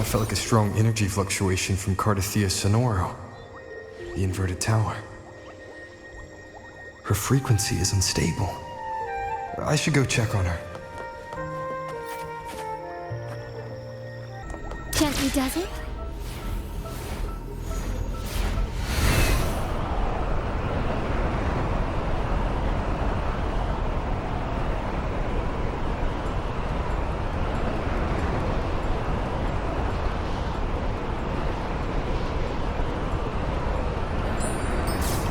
felt like a strong energy fluctuation from Cartethyia sonoro, the inverted tower. Her frequency is unstable. I should go check on her. Gently does it?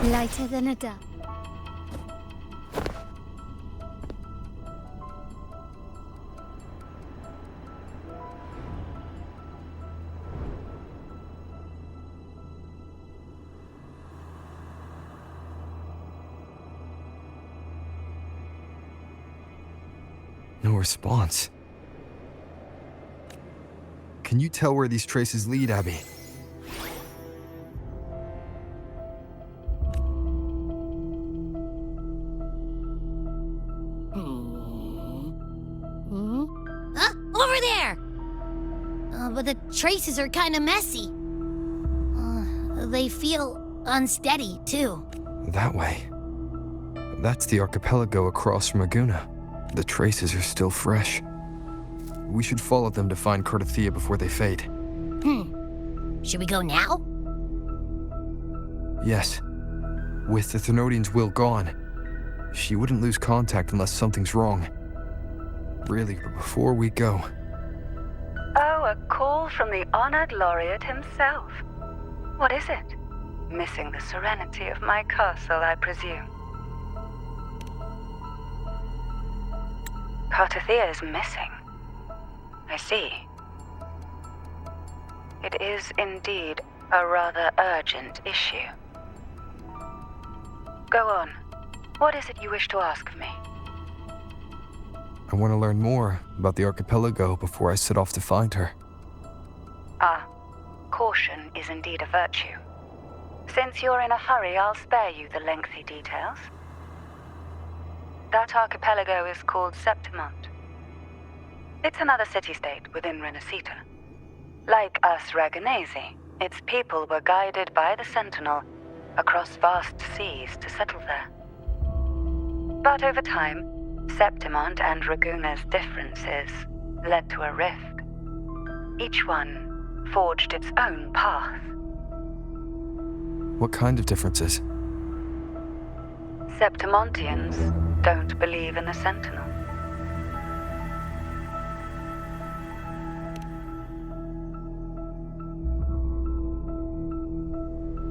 Lighter than a dove. No response. Can you tell where these traces lead, Abby? Over there! But the traces are kind of messy. They feel unsteady, too. That way. That's the archipelago across from Aguna. The traces are still fresh. We should follow them to find Cartethyia before they fade. Should we go now? Yes. With the Thernoidian's will gone, she wouldn't lose contact unless something's wrong. Really, but before we go... Oh, a call from the honored laureate himself. What is it? Missing the serenity of my castle, I presume. Cartethyia is missing. I see. It is indeed a rather urgent issue. Go on. What is it you wish to ask of me? I want to learn more about the archipelago before I set off to find her. Caution is indeed a virtue. Since you're in a hurry, I'll spare you the lengthy details. That archipelago is called Septimont. It's another city-state within Renacita. Like us Raganesi, its people were guided by the Sentinel across vast seas to settle there. But over time, Septimont and Raguna's differences led to a rift. Each one forged its own path. What kind of differences? Septimontians don't believe in the Sentinel.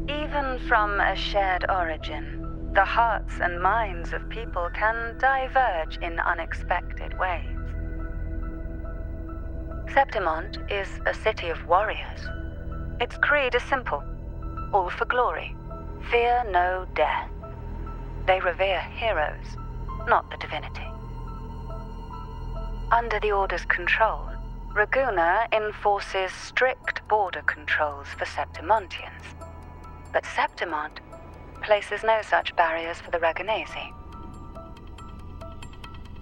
Even from a shared origin, the hearts and minds of people can diverge in unexpected ways. Septimont is a city of warriors. Its creed is simple, all for glory. Fear no death. They revere heroes, not the divinity. Under the Order's control, Raguna enforces strict border controls for Septimontians. But Septimont places no such barriers for the Raganesi.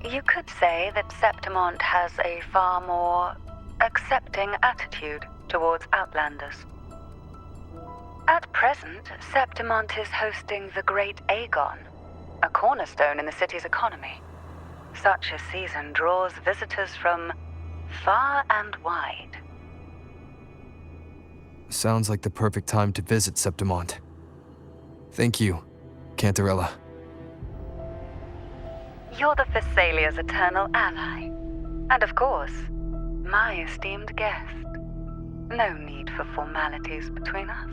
You could say that Septimont has a far more accepting attitude towards outlanders. At present, Septimont is hosting the Great Aegon, a cornerstone in the city's economy. Such a season draws visitors from far and wide. Sounds like the perfect time to visit Septimont. Thank you, Cantarella. You're the Thessalia's eternal ally. And of course, my esteemed guest. No need for formalities between us.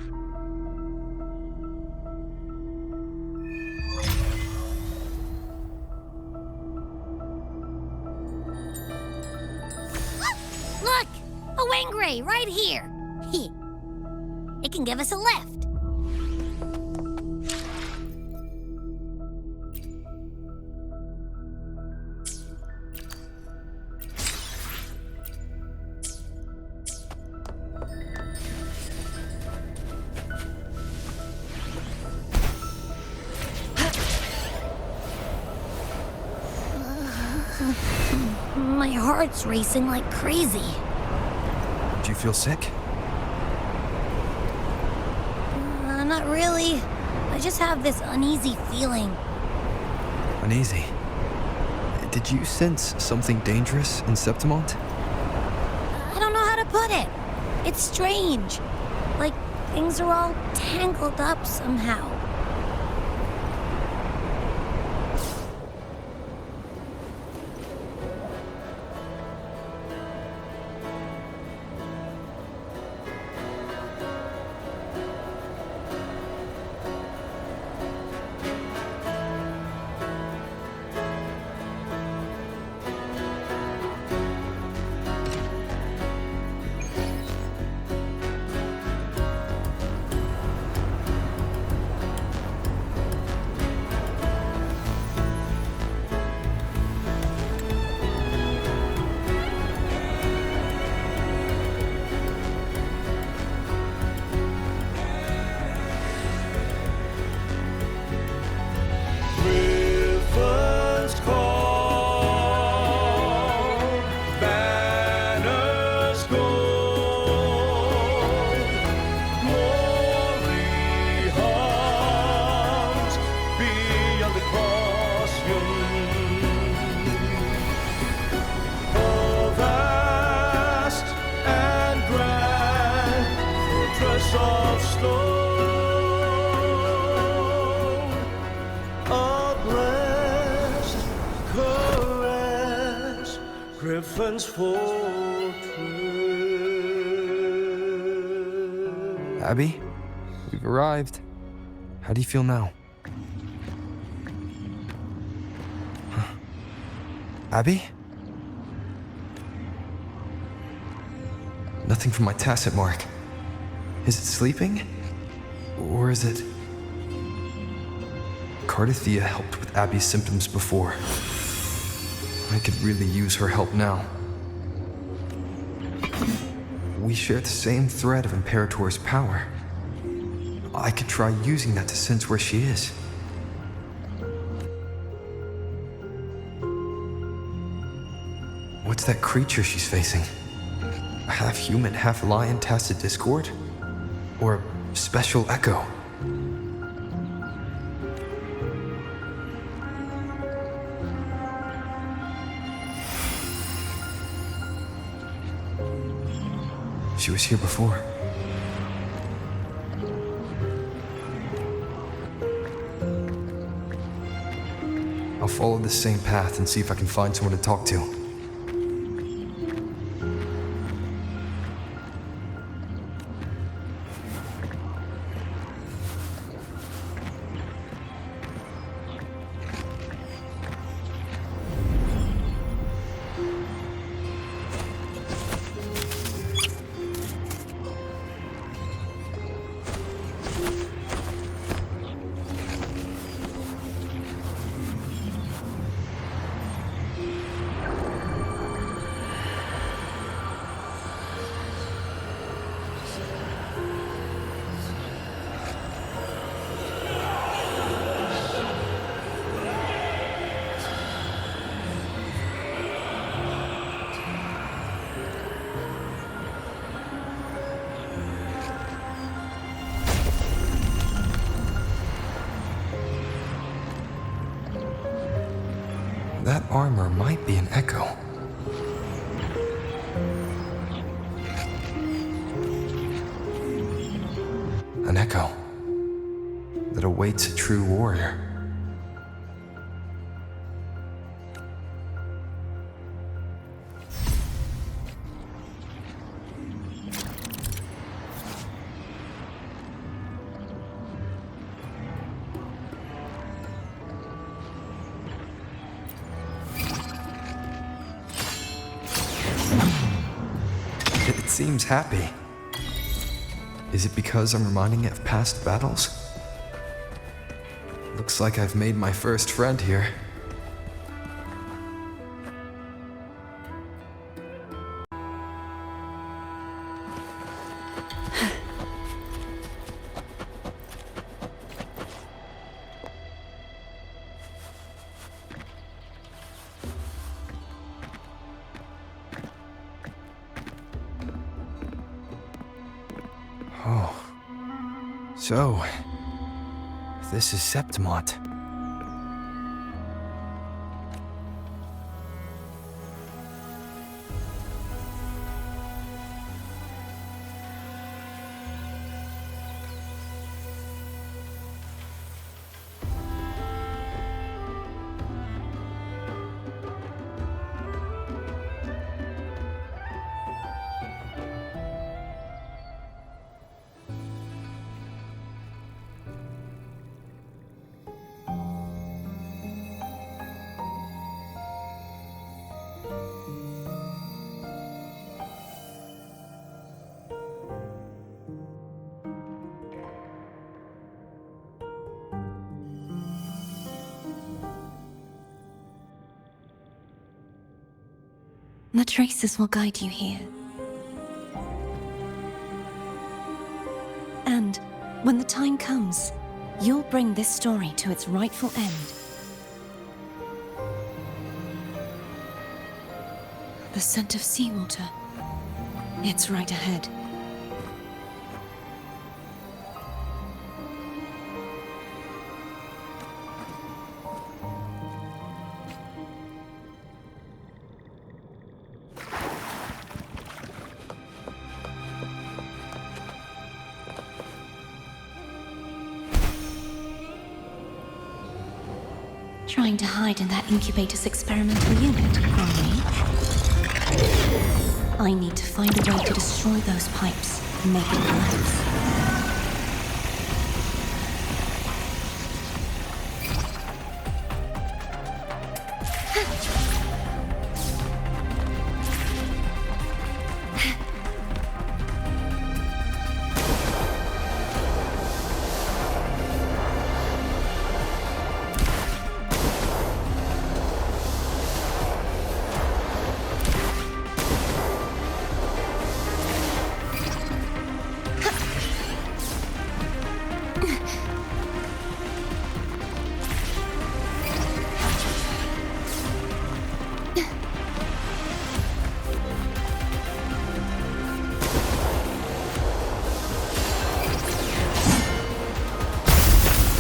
Look! A Wangray right here! It can give us a lift. My heart's racing like crazy. Do you feel sick? Not really. I just have this uneasy feeling. Uneasy. Did you sense something dangerous in Septimont? I don't know how to put it. It's strange. Like things are all tangled up somehow. Of stone, a blessed caress, Griffin's fortress. Abby, we've arrived. How do you feel now? Huh. Abby? Nothing from my tacit mark. Is it sleeping? Or is it... Cartethyia helped with Abby's symptoms before. I could really use her help now. We share the same thread of Imperator's power. I could try using that to sense where she is. What's that creature she's facing? Half human, half lion tacit discord? Or special echo? She was here before. I'll follow the same path and see if I can find someone to talk to. That armor might be an echo. An echo that awaits a true warrior. It seems happy. Is it because I'm reminding it of past battles? Looks like I've made my first friend here. Oh. So, this is Septimont. The traces will guide you here. And when the time comes, you'll bring this story to its rightful end. The scent of seawater. It's right ahead. Trying to hide in that incubator's experimental unit, are we? I need to find a way to destroy those pipes and make it collapse.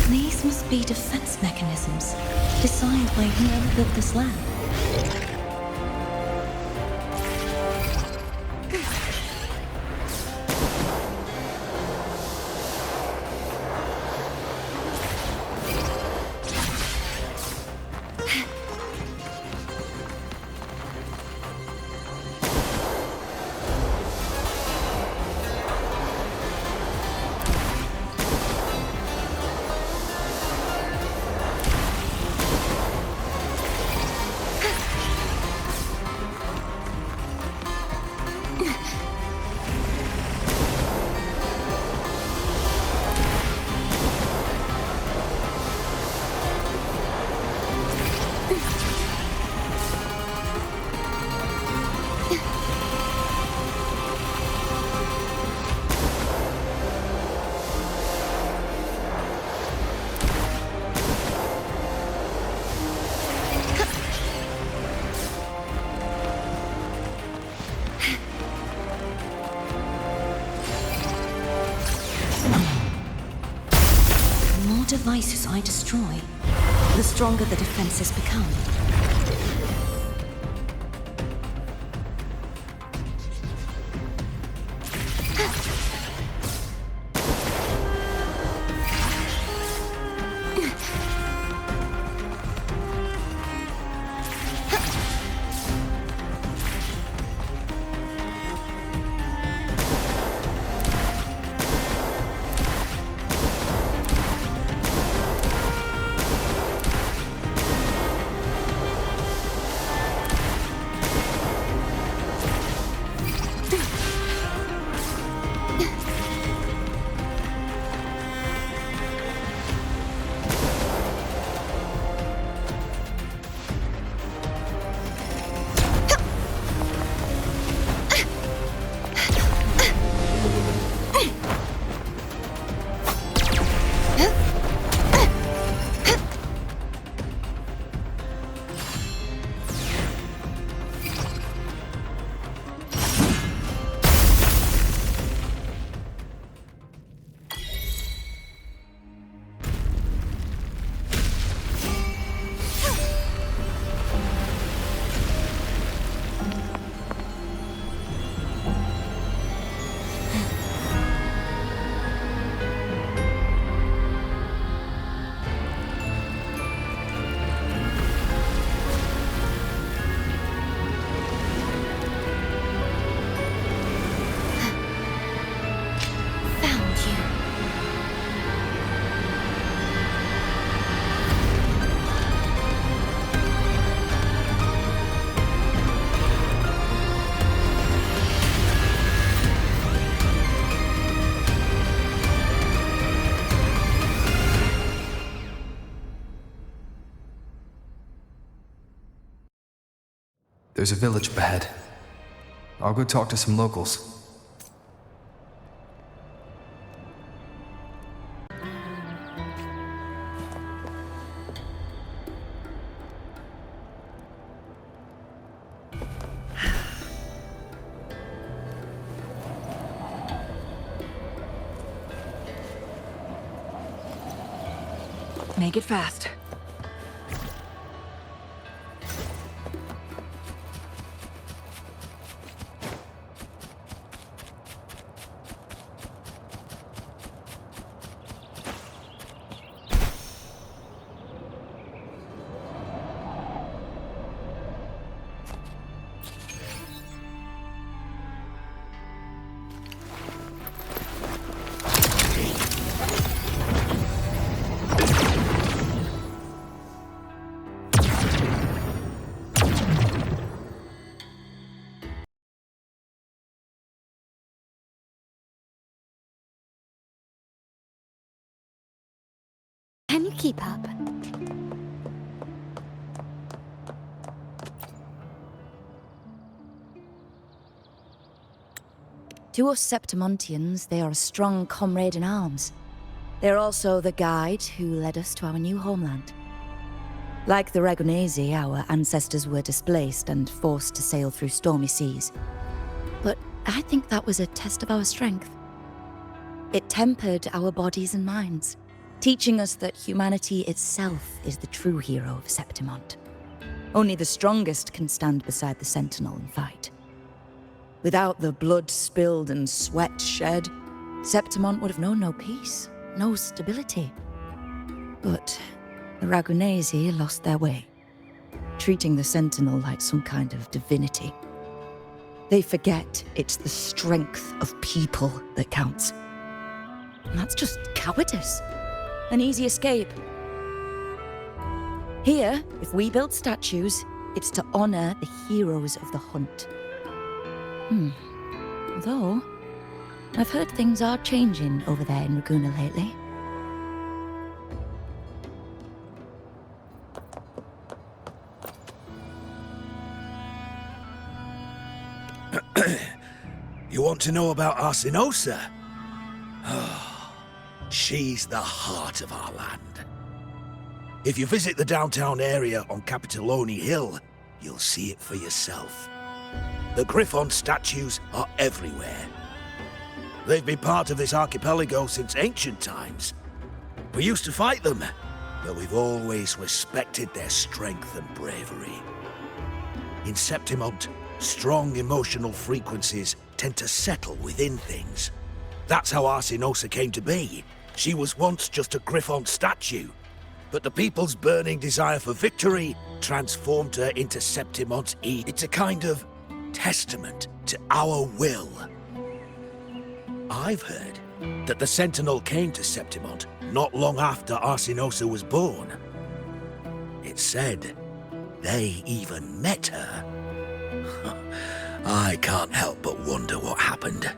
These must be defense mechanisms designed by whoever built this lab. The more devices I destroy, the stronger the defenses become. There's a village up ahead. I'll go talk to some locals. Make it fast. Can you keep up? To us Septimontians, they are a strong comrade in arms. They're also the guide who led us to our new homeland. Like the Ragonesi, our ancestors were displaced and forced to sail through stormy seas. But I think that was a test of our strength. It tempered our bodies and minds, teaching us that humanity itself is the true hero of Septimont. Only the strongest can stand beside the Sentinel and fight. Without the blood spilled and sweat shed, Septimont would have known no peace, no stability. But the Ragonesi lost their way, treating the Sentinel like some kind of divinity. They forget it's the strength of people that counts. And that's just cowardice. An easy escape. Here, if we build statues, it's to honor the heroes of the hunt. Though, I've heard things are changing over there in Ragusa lately. You want to know about Arsinosa? She's the heart of our land. If you visit the downtown area on Capitoloni Hill, you'll see it for yourself. The Griffon statues are everywhere. They've been part of this archipelago since ancient times. We used to fight them, but we've always respected their strength and bravery. In Septimont, strong emotional frequencies tend to settle within things. That's how Arsinosa came to be. She was once just a Griffon statue, but the people's burning desire for victory transformed her into Septimont's Eve. It's a kind of testament to our will. I've heard that the Sentinel came to Septimont not long after Arsinosa was born. It's said they even met her. I can't help but wonder what happened.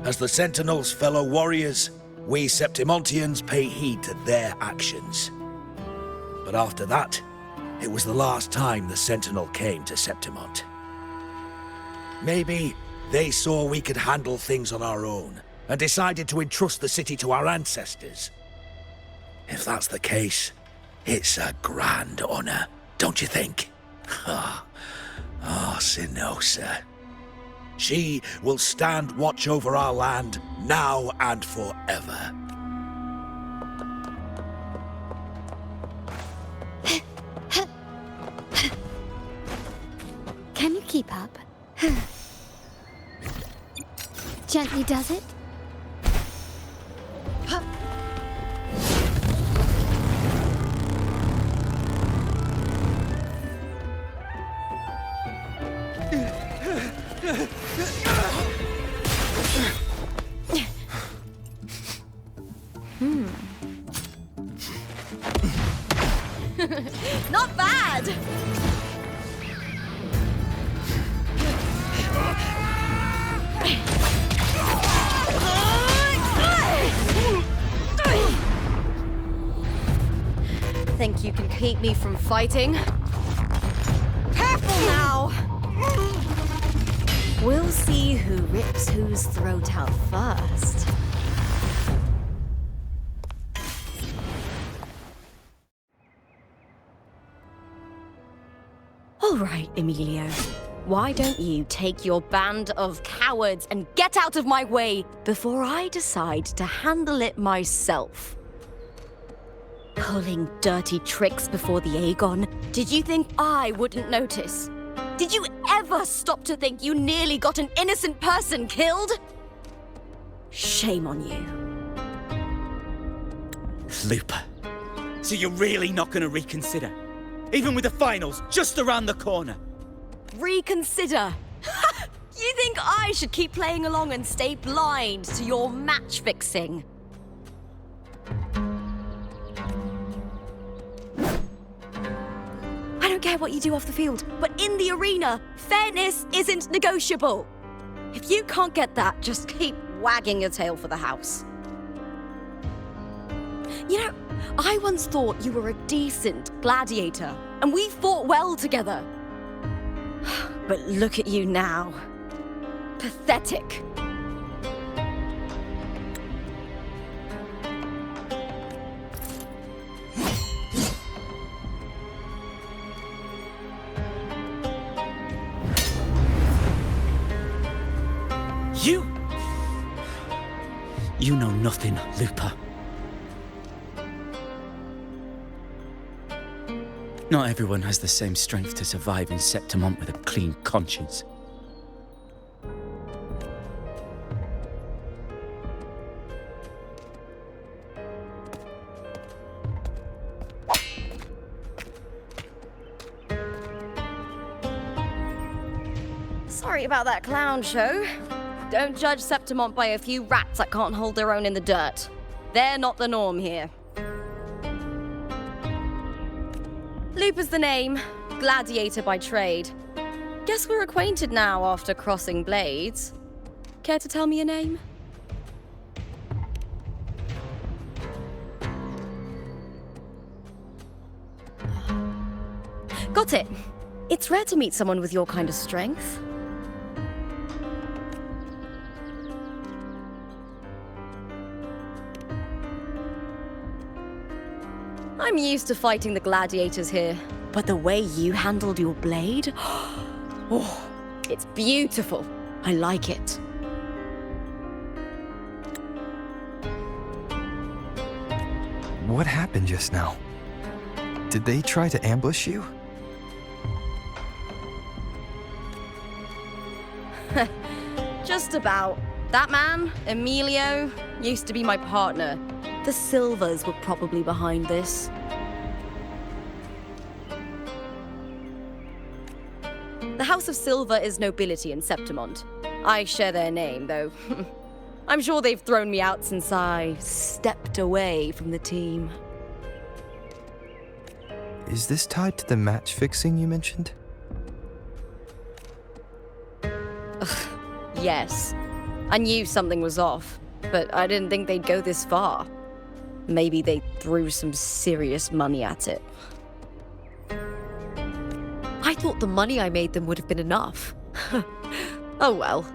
As the Sentinel's fellow warriors, we Septimontians pay heed to their actions. But after that, it was the last time the Sentinel came to Septimont. Maybe they saw we could handle things on our own and decided to entrust the city to our ancestors. If that's the case, it's a grand honor, don't you think? Arsinosa. She will stand watch over our land now and forever. Can you keep up? Gently does it? Not bad! Think you can keep me from fighting? Careful now! We'll see who rips whose throat out first. All right, Emilio. Why don't you take your band of cowards and get out of my way before I decide to handle it myself? Pulling dirty tricks before the Aegon. Did you think I wouldn't notice? Did you ever stop to think you nearly got an innocent person killed? Shame on you. Lupa, so you're really not going to reconsider? Even with the finals just around the corner? Reconsider? You think I should keep playing along and stay blind to your match fixing? I don't care what you do off the field, but in the arena, fairness isn't negotiable. If you can't get that, just keep wagging your tail for the house. You know, I once thought you were a decent gladiator, and we fought well together. But look at you now. Pathetic. You know nothing, Lupa. Not everyone has the same strength to survive in Septimont with a clean conscience. Sorry about that clown show. Don't judge Septimont by a few rats that can't hold their own in the dirt. They're not the norm here. Lupa's the name, gladiator by trade. Guess we're acquainted now after crossing blades. Care to tell me your name? Got it. It's rare to meet someone with your kind of strength. I'm used to fighting the gladiators here, but the way you handled your blade, oh, it's beautiful. I like it. What happened just now? Did they try to ambush you? Just about. That man, Emilio, used to be my partner. The Silvers were probably behind this. The House of Silver is nobility in Septimont. I share their name, though. I'm sure they've thrown me out since I stepped away from the team. Is this tied to the match fixing you mentioned? Yes. I knew something was off, but I didn't think they'd go this far. Maybe they threw some serious money at it. I thought the money I made them would have been enough. Oh well.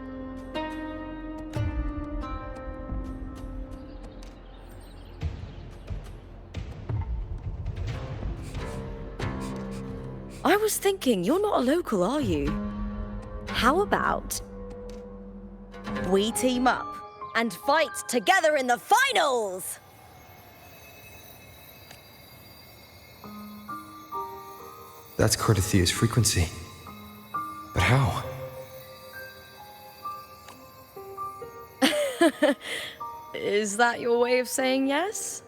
I was thinking, you're not a local, are you? How about we team up and fight together in the finals? That's Cartethia's frequency. But how? Is that your way of saying yes?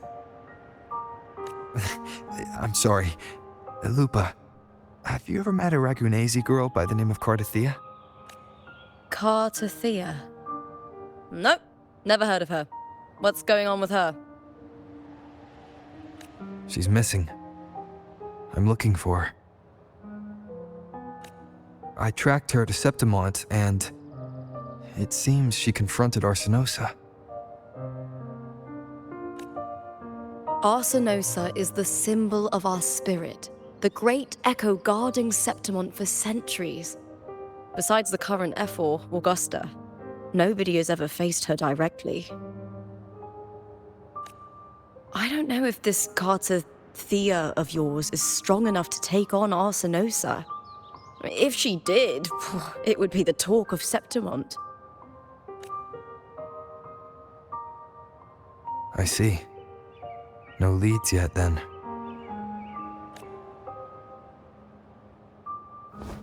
I'm sorry. Lupa, have you ever met a Ragunese girl by the name of Cartethyia? Cartethyia? Nope, never heard of her. What's going on with her? She's missing. I'm looking for her. I tracked her to Septimont, and it seems she confronted Arsinosa. Arsinosa is the symbol of our spirit, the great echo guarding Septimont for centuries. Besides the current F4, Augusta, nobody has ever faced her directly. I don't know if this cartethyia of yours is strong enough to take on Arsinosa. If she did, it would be the talk of Septimont. I see. No leads yet, then.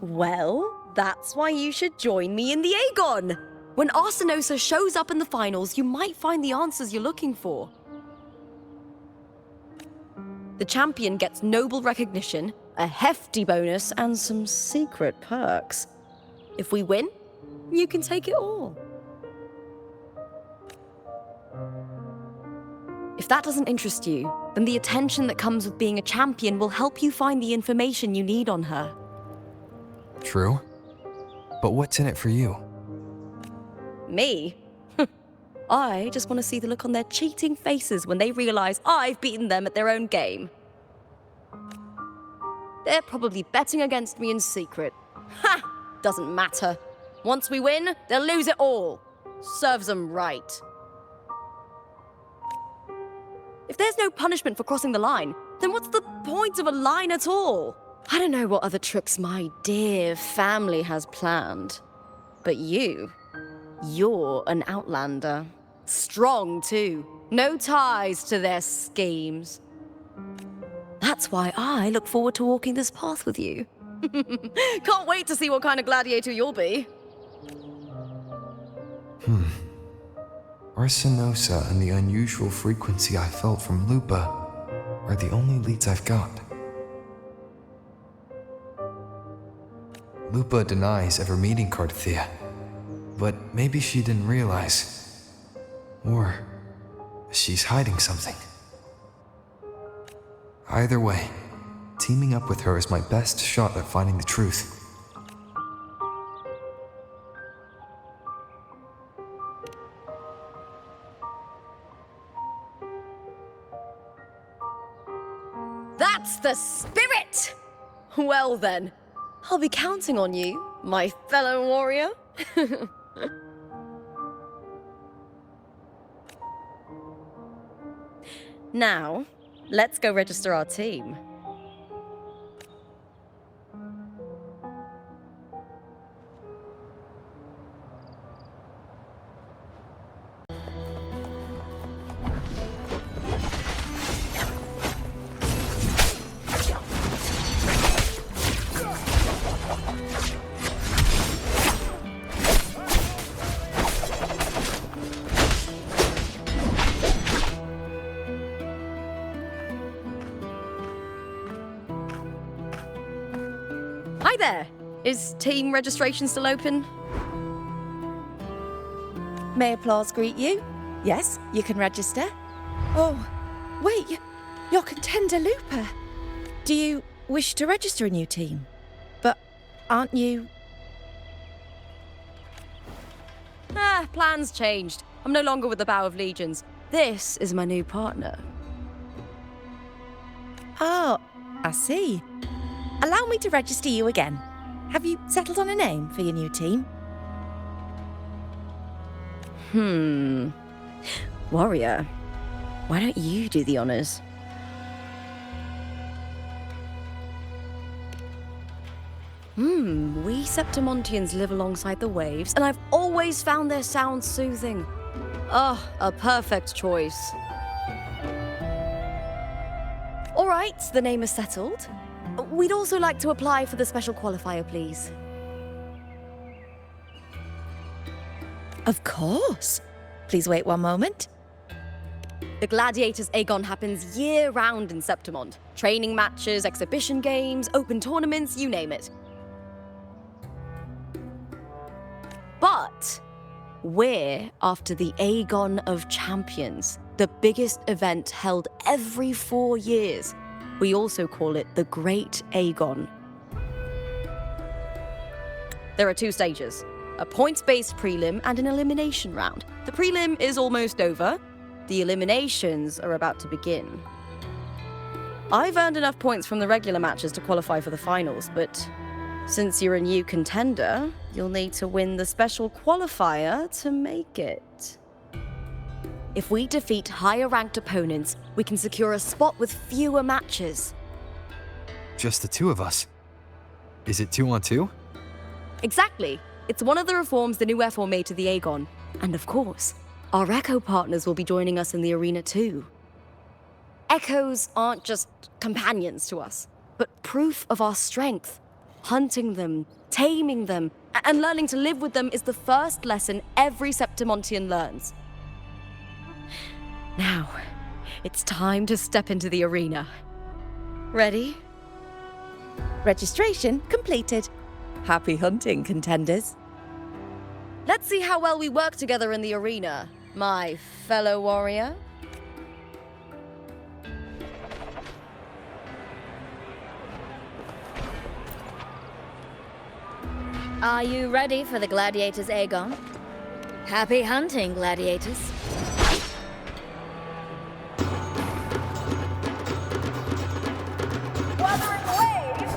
Well, that's why you should join me in the Aegon! When Arsinosa shows up in the finals, you might find the answers you're looking for. The champion gets noble recognition, a hefty bonus, and some secret perks. If we win, you can take it all. If that doesn't interest you, then the attention that comes with being a champion will help you find the information you need on her. True. But what's in it for you? Me? I just want to see the look on their cheating faces when they realize I've beaten them at their own game. They're probably betting against me in secret. Ha! Doesn't matter. Once we win, they'll lose it all. Serves them right. If there's no punishment for crossing the line, then what's the point of a line at all? I don't know what other tricks my dear family has planned. But you're an outlander. Strong, too. No ties to their schemes. That's why I look forward to walking this path with you. Can't wait to see what kind of gladiator you'll be. Arsinosa and the unusual frequency I felt from Lupa are the only leads I've got. Lupa denies ever meeting Cartethyia, but maybe she didn't realize. Or she's hiding something. Either way, teaming up with her is my best shot at finding the truth. That's the spirit! Well then, I'll be counting on you, my fellow warrior. Now, let's go register our team. Hi there! Is team registration still open? May applause greet you? Yes, you can register. Oh, wait, you're contender Lupa. Do you wish to register a new team? But aren't you... Plans changed. I'm no longer with the Bow of Legions. This is my new partner. Oh, I see. Allow me to register you again. Have you settled on a name for your new team? Warrior, why don't you do the honors? We Septimontians live alongside the waves, and I've always found their sound soothing. Oh, a perfect choice. All right, the name is settled. We'd also like to apply for the special qualifier, please. Of course. Please wait one moment. The Gladiators Aegon happens year-round in Septimont. Training matches, exhibition games, open tournaments, you name it. But we're after the Aegon of Champions, the biggest event held every 4 years. We also call it the Great Aegon. There are 2 stages, a points-based prelim and an elimination round. The prelim is almost over. The eliminations are about to begin. I've earned enough points from the regular matches to qualify for the finals, but Since you're a new contender, you'll need to win the special qualifier to make it. If we defeat higher-ranked opponents, we can secure a spot with fewer matches. Just the two of us. Is it 2-on-2? Exactly. It's one of the reforms the new F4 made to the Aegon. And of course, our Echo partners will be joining us in the arena too. Echoes aren't just companions to us, but proof of our strength. Hunting them, taming them, and learning to live with them is the first lesson every Septimontian learns. Now, it's time to step into the arena. Ready? Registration completed. Happy hunting, contenders. Let's see how well we work together in the arena, my fellow warrior. Are you ready for the gladiators, Aegon? Happy hunting, gladiators. Wuthering waves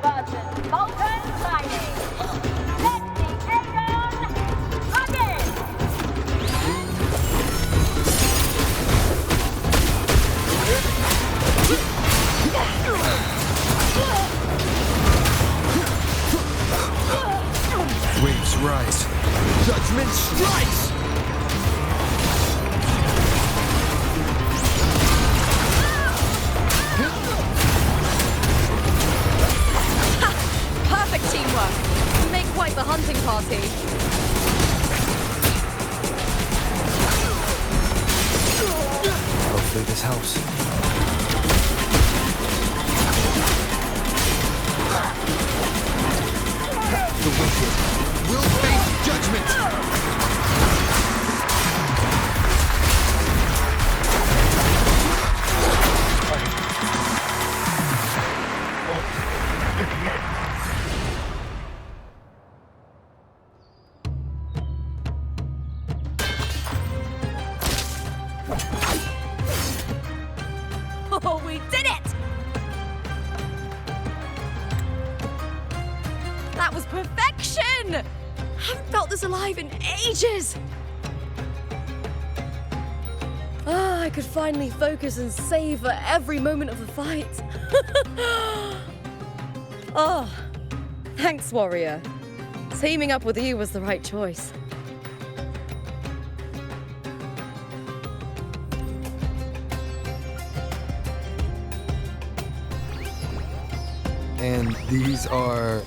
versus molten mining. Let the Aegon begin! Waves rise. Judgment strikes! Perfect teamwork. We make quite the hunting party. Hopefully this helps. The wicked will face judgment! Oh, we did it! That was perfection! Haven't felt this alive in ages! Ah, I could finally focus and savor every moment of the fight. Oh, thanks, warrior. Teaming up with you was the right choice. And these are...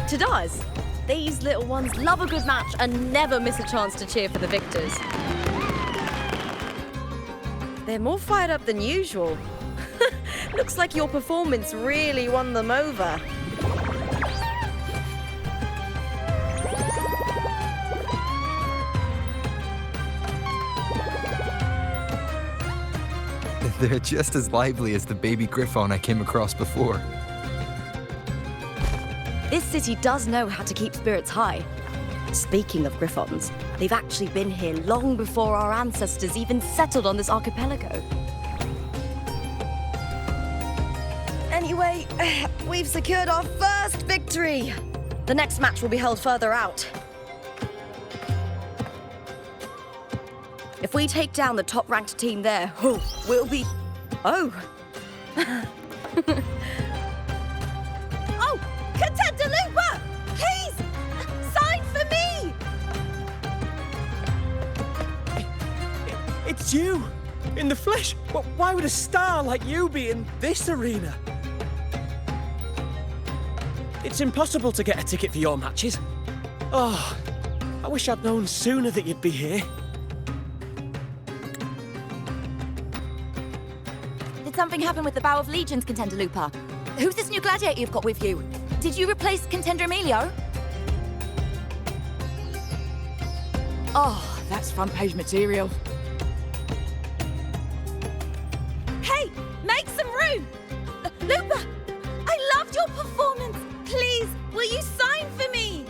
Tadars, these little ones love a good match and never miss a chance to cheer for the victors. They're more fired up than usual. Looks like your performance really won them over. They're just as lively as the baby griffon I came across before. This city does know how to keep spirits high. Speaking of griffons, they've actually been here long before our ancestors even settled on this archipelago. Anyway, we've secured our first victory. The next match will be held further out. If we take down the top-ranked team there, we'll be... Oh! Oh! Contender Lupa! Please! Sign for me! It's you! In the flesh! Why would a star like you be in this arena? It's impossible to get a ticket for your matches. Oh, I wish I'd known sooner that you'd be here. Did something happen with the Bow of Legions, Contender Lupa? Who's this new gladiator you've got with you? Did you replace Contender Emilio? Oh, that's front page material. Hey, make some room! Lupa, I loved your performance. Please, will you sign for me?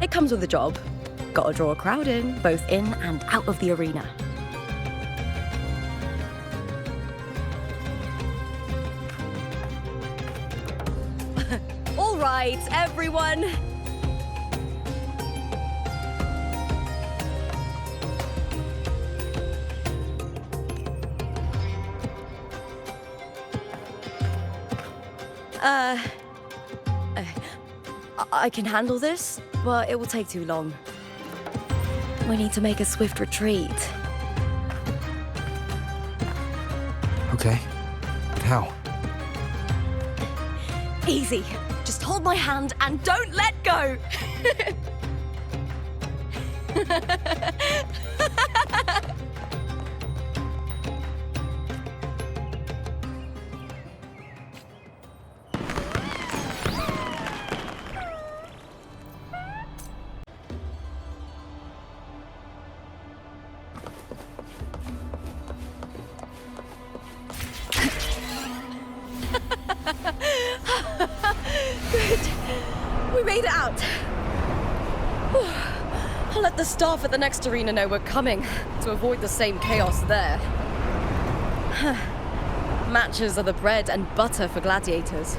It comes with the job. Gotta draw a crowd in, both in and out of the arena. All right, everyone. I can handle this, but it will take too long. We need to make a swift retreat. Okay. How? Easy. Just hold my hand and don't let go. Good. We made it out. I'll let the staff at the next arena know we're coming to avoid the same chaos there. Matches are the bread and butter for gladiators.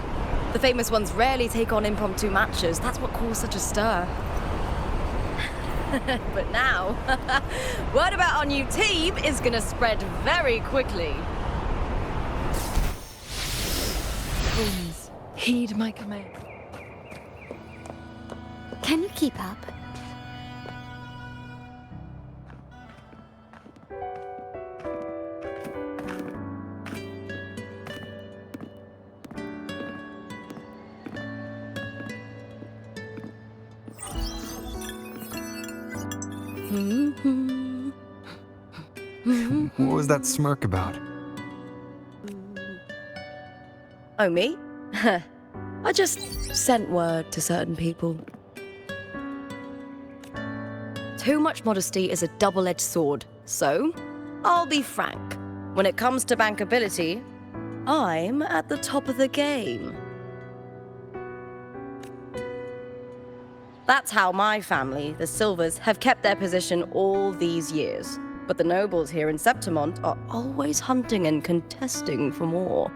The famous ones rarely take on impromptu matches. That's what caused such a stir. But now, word about our new team is gonna spread very quickly. Please, heed my command. Can you keep up? What was that smirk about? Oh, me? I just sent word to certain people. Too much modesty is a double-edged sword, so I'll be frank. When it comes to bankability, I'm at the top of the game. That's how my family, the Silvers, have kept their position all these years. But the nobles here in Septimont are always hunting and contesting for more.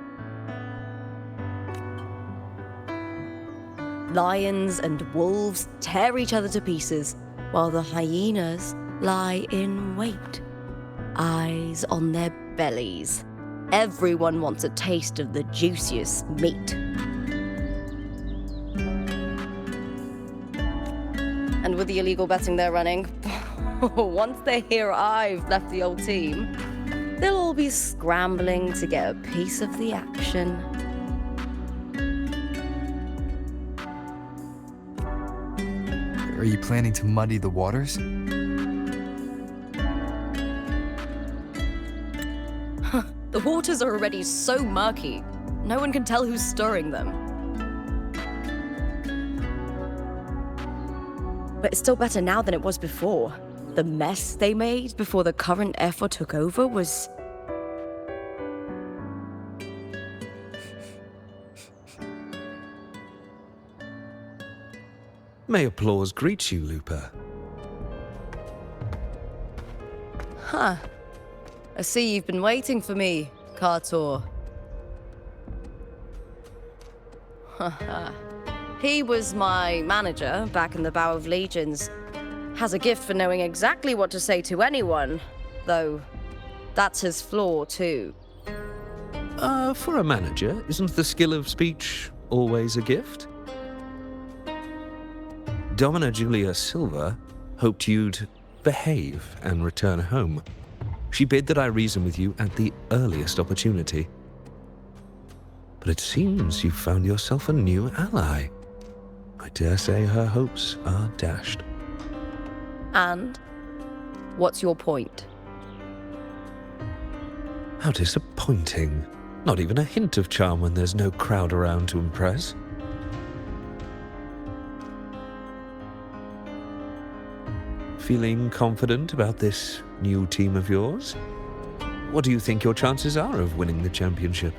Lions and wolves tear each other to pieces, while the hyenas lie in wait, eyes on their bellies. Everyone wants a taste of the juiciest meat. And with the illegal betting they're running, once they hear I've left the old team, they'll all be scrambling to get a piece of the action. Are you planning to muddy the waters? The waters are already so murky, no one can tell who's stirring them. But it's still better now than it was before. The mess they made before the current effort took over was... May applause greet you, Lupa. Huh. I see you've been waiting for me, Cartor. He was my manager back in the Bow of Legions. Has a gift for knowing exactly what to say to anyone, though that's his flaw too. For a manager, isn't the skill of speech always a gift? Domina Julia Silva hoped you'd behave and return home. She bid that I reason with you at the earliest opportunity. But it seems you've found yourself a new ally. I dare say her hopes are dashed. And? What's your point? How disappointing. Not even a hint of charm when there's no crowd around to impress. Feeling confident about this new team of yours? What do you think your chances are of winning the championship?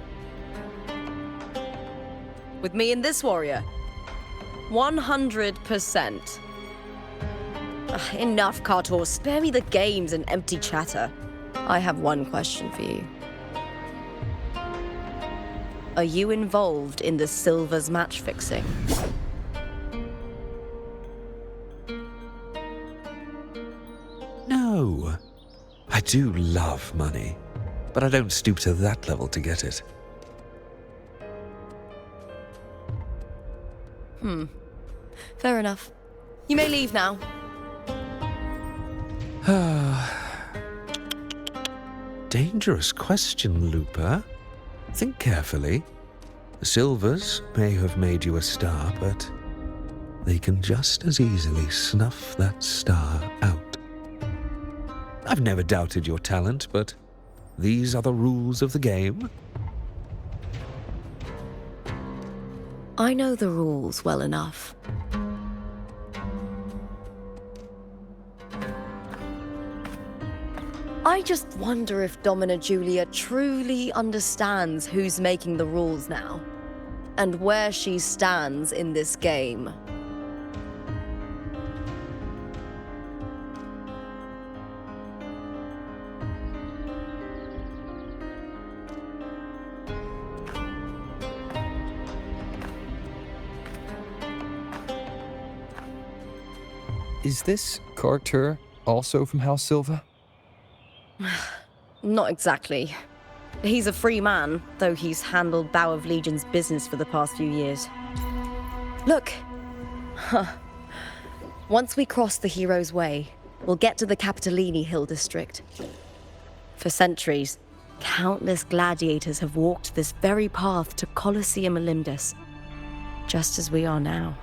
With me and this warrior? 100%. Enough, Cartor. Spare me the games and empty chatter. I have one question for you. Are you involved in the Silver's match fixing? No. I do love money, but I don't stoop to that level to get it. Fair enough. You may leave now. Dangerous question, Lupa. Think carefully. The Silvers may have made you a star, but they can just as easily snuff that star out. I've never doubted your talent, but these are the rules of the game. I know the rules well enough. I just wonder if Domina Julia truly understands who's making the rules now, and where she stands in this game. Is this Carter also from House Silva? Not exactly. He's a free man, though he's handled Bow of Legion's business for the past few years. Look! Once we cross the Hero's Way, we'll get to the Capitolini Hill district. For centuries, countless gladiators have walked this very path to Colosseum Olympus, just as we are now.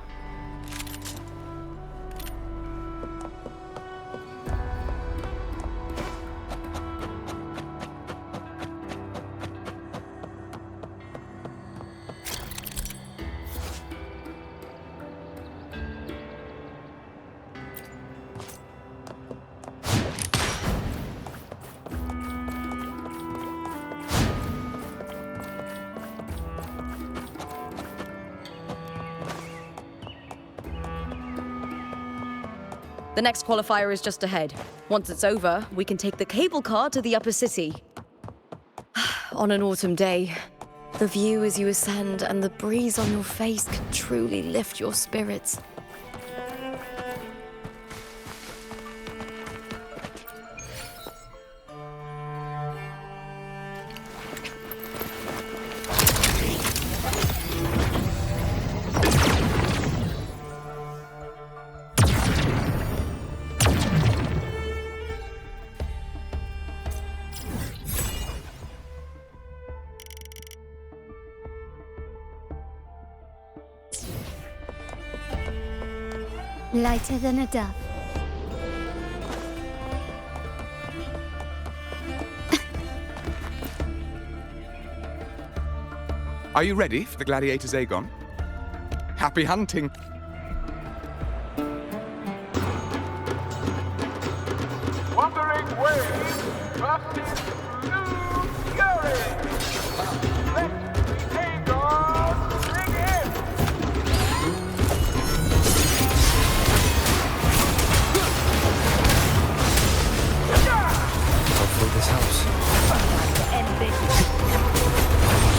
The next qualifier is just ahead. Once it's over, we can take the cable car to the upper city. On an autumn day, the view as you ascend and the breeze on your face can truly lift your spirits. Lighter than a dove. Are you ready for the gladiator's Aegon? Happy hunting! Wuthering waves versus blue fury. Let the Aegon begin! Hopefully this helps.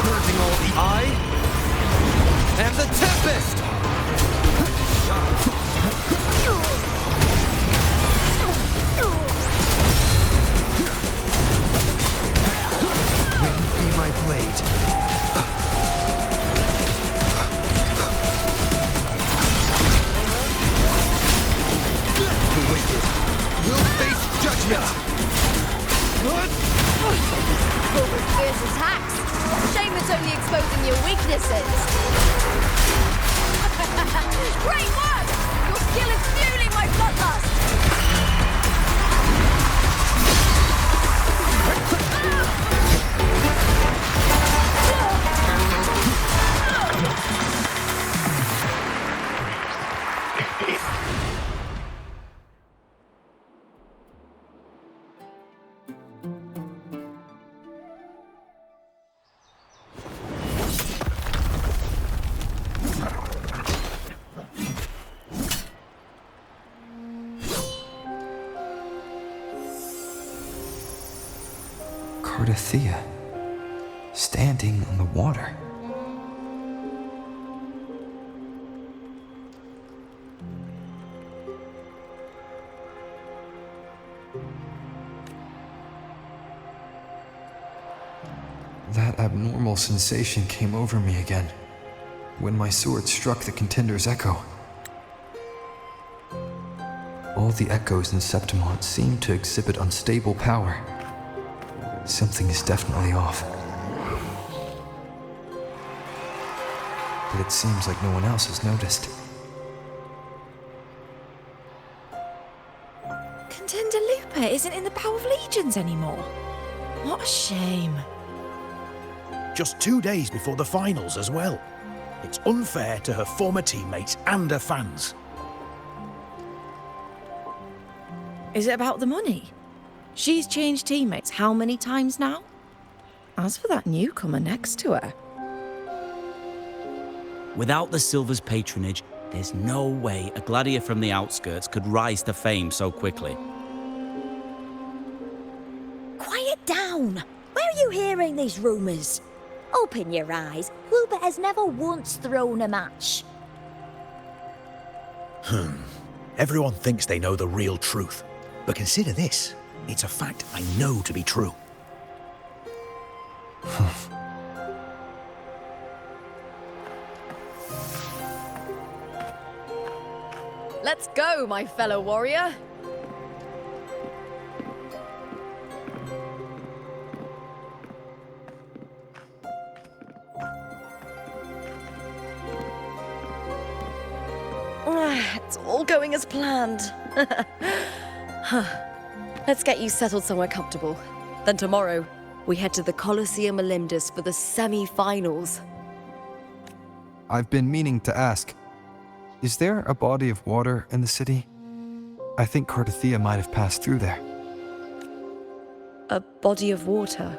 Purging all the eye and the tempest! Wind be my blade. The wicked will face judgment! Fierce attacks! Shame it's only exposing your weaknesses! Great work! Your skill is fueling my bloodlust! Cartethyia, standing on the water. That abnormal sensation came over me again, when my sword struck the contender's echo. All the echoes in Septimont seem to exhibit unstable power. Something is definitely off. But it seems like no one else has noticed. Contender Lupa isn't in the Power of Legions anymore. What a shame. Just 2 days before the finals as well. It's unfair to her former teammates and her fans. Is it about the money? She's changed teammates how many times now? As for that newcomer next to her... Without the Silver's patronage, there's no way a gladiator from the outskirts could rise to fame so quickly. Quiet down! Where are you hearing these rumours? Open your eyes. Lupa has never once thrown a match. Everyone thinks they know the real truth. But consider this. It's a fact I know to be true. Let's go, my fellow warrior. It's all going as planned. Let's get you settled somewhere comfortable. Then tomorrow, we head to the Colosseum Olympus for the semi-finals. I've been meaning to ask, is there a body of water in the city? I think Cartethyia might have passed through there. A body of water?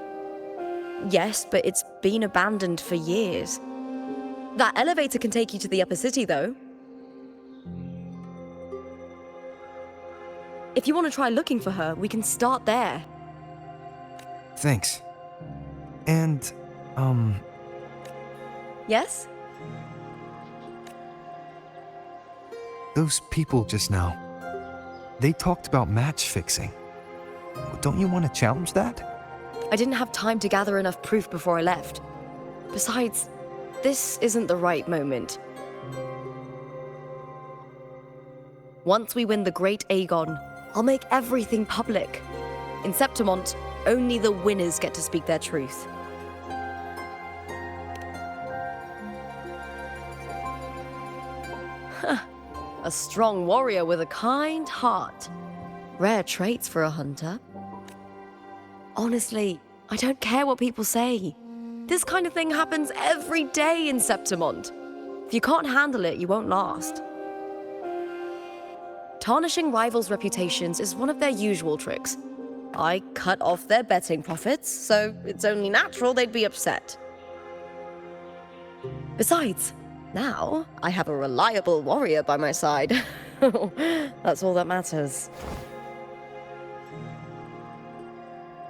Yes, but it's been abandoned for years. That elevator can take you to the upper city, though. If you want to try looking for her, we can start there. Thanks. And, Yes? those people just now, they talked about match fixing. Don't you want to challenge that? I didn't have time to gather enough proof before I left. Besides, this isn't the right moment. Once we win the Great Aegon, I'll make everything public. In Septimont, only the winners get to speak their truth. A strong warrior with a kind heart. Rare traits for a hunter. Honestly, I don't care what people say. This kind of thing happens every day in Septimont. If you can't handle it, you won't last. Tarnishing rivals' reputations is one of their usual tricks. I cut off their betting profits, so it's only natural they'd be upset. Besides, now I have a reliable warrior by my side. That's all that matters.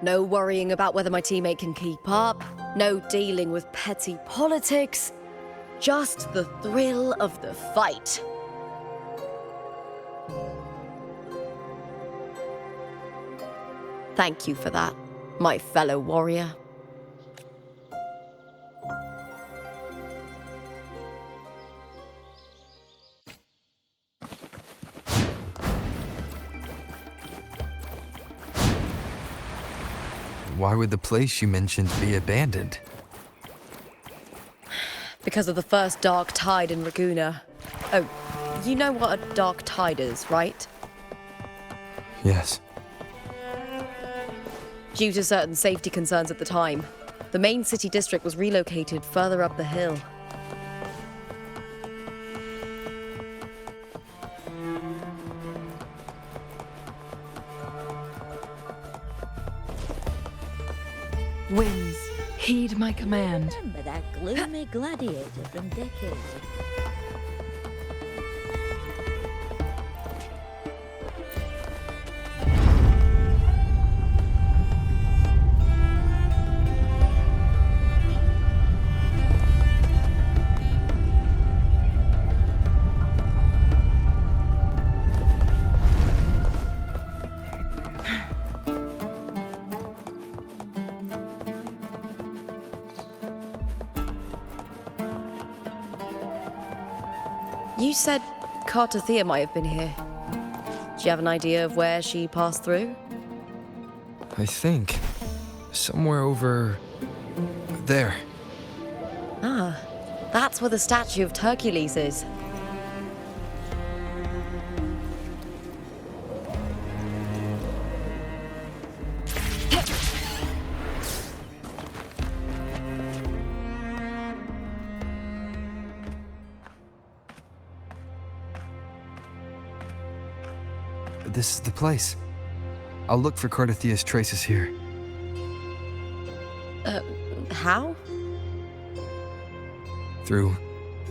No worrying about whether my teammate can keep up, no dealing with petty politics, just the thrill of the fight. Thank you for that, my fellow warrior. Why would the place you mentioned be abandoned? Because of the first dark tide in Raguna. Oh, you know what a dark tide is, right? Yes. Due to certain safety concerns at the time, the main city district was relocated further up the hill. Winds, heed my command. Remember that gloomy gladiator from decades ago? You said Cartethyia might have been here. Do you have an idea of where she passed through? I think. Somewhere over... there. Ah, that's where the statue of Hercules is. This is the place. I'll look for Cartethyia's traces here. How? Through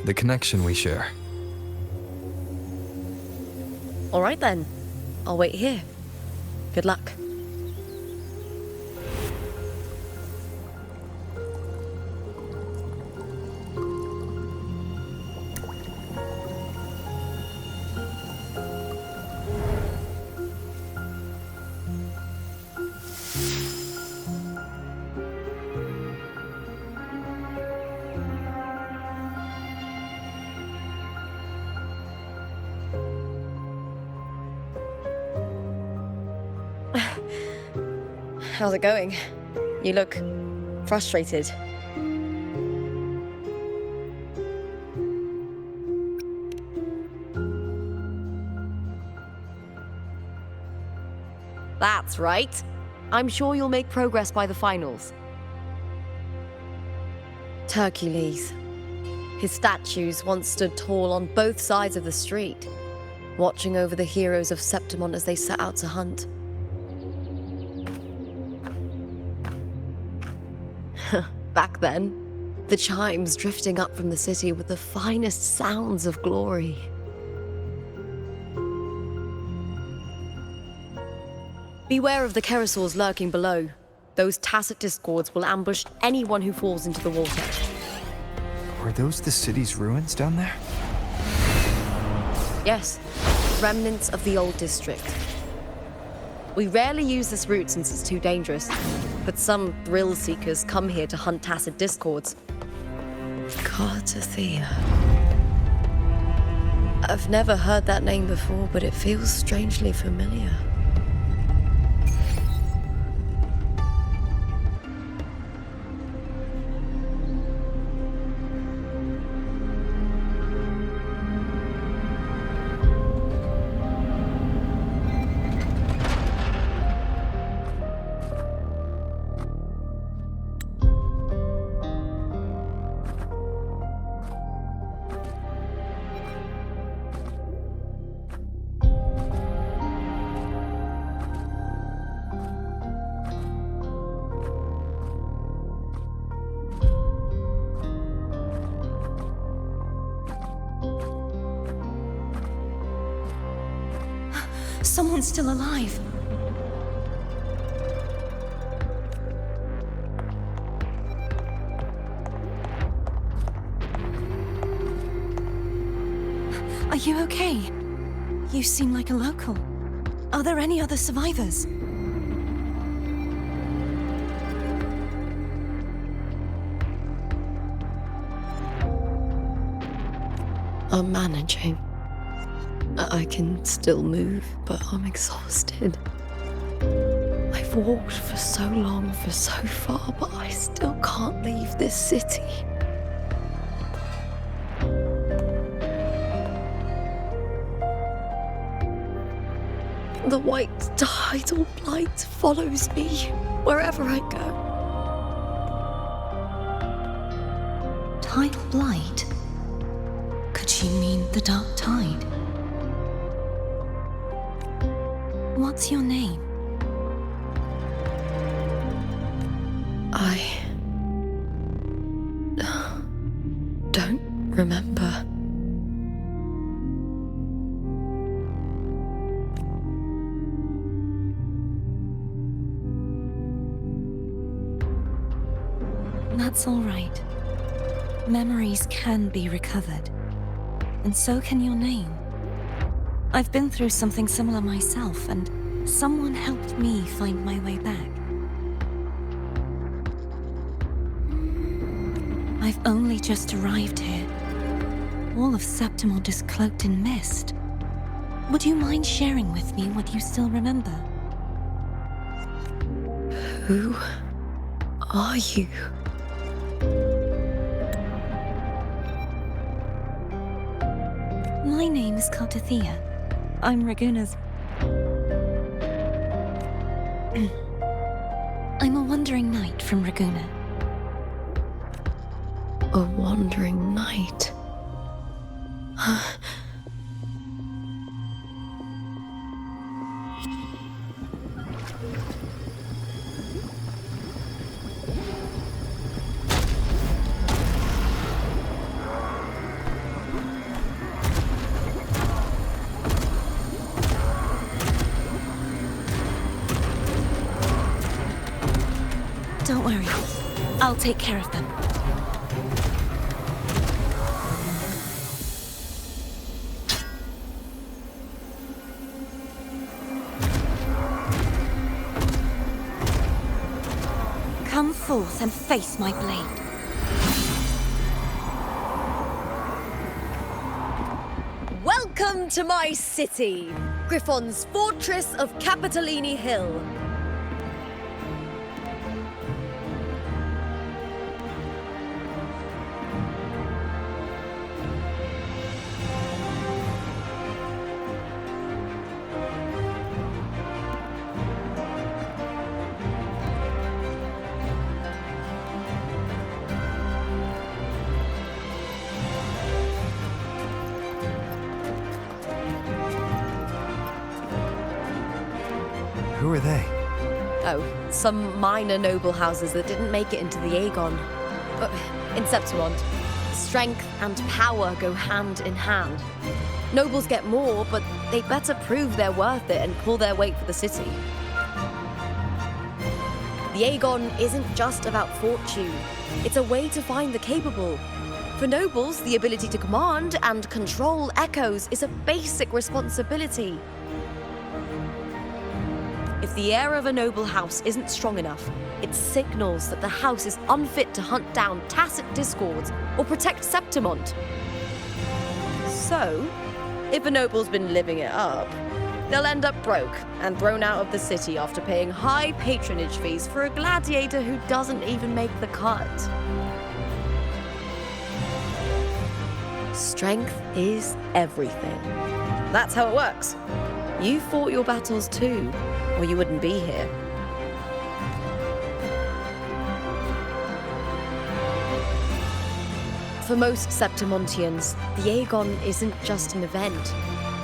the connection we share. All right then. I'll wait here. Good luck. How's it going? You look frustrated. That's right. I'm sure you'll make progress by the finals. Hercules. His statues once stood tall on both sides of the street, watching over the heroes of Septimont as they set out to hunt. Back then, the chimes drifting up from the city with the finest sounds of glory. Beware of the Kerosaurs lurking below. Those tacit discords will ambush anyone who falls into the water. Are those the city's ruins down there? Yes, remnants of the old district. We rarely use this route since it's too dangerous, but some thrill seekers come here to hunt tacit discords. Cartethyia. I've never heard that name before, but it feels strangely familiar. Someone's still alive. Are you okay? You seem like a local. Are there any other survivors? I'm managing. I can still move, but I'm exhausted. I've walked for so long, for so far, but I still can't leave this city. The white tidal blight follows me wherever I go. Tidal blight? Could she mean the dark tide? What's your name? I don't remember. That's all right. Memories can be recovered. And so can your name. I've been through something similar myself, and someone helped me find my way back. I've only just arrived here. All of Septimont is cloaked in mist. Would you mind sharing with me what you still remember? Who are you? My name is Cartethyia. I'm Raguna's... I'm a wandering knight from Raguna. A wandering knight. Don't worry. I'll take care of them. Come forth and face my blade. Welcome to my city, Griffon's fortress of Capitolini Hill. Who are they? Oh, some minor noble houses that didn't make it into the Aegon. In Septimont, strength and power go hand in hand. Nobles get more, but they'd better prove they're worth it and pull their weight for the city. The Aegon isn't just about fortune. It's a way to find the capable. For nobles, the ability to command and control echoes is a basic responsibility. If the heir of a noble house isn't strong enough, it signals that the house is unfit to hunt down tacit discords or protect Septimont. So, if a noble's been living it up, they'll end up broke and thrown out of the city after paying high patronage fees for a gladiator who doesn't even make the cut. Strength is everything. That's how it works. You fought your battles too, or you wouldn't be here. For most Septimontians, the Aegon isn't just an event.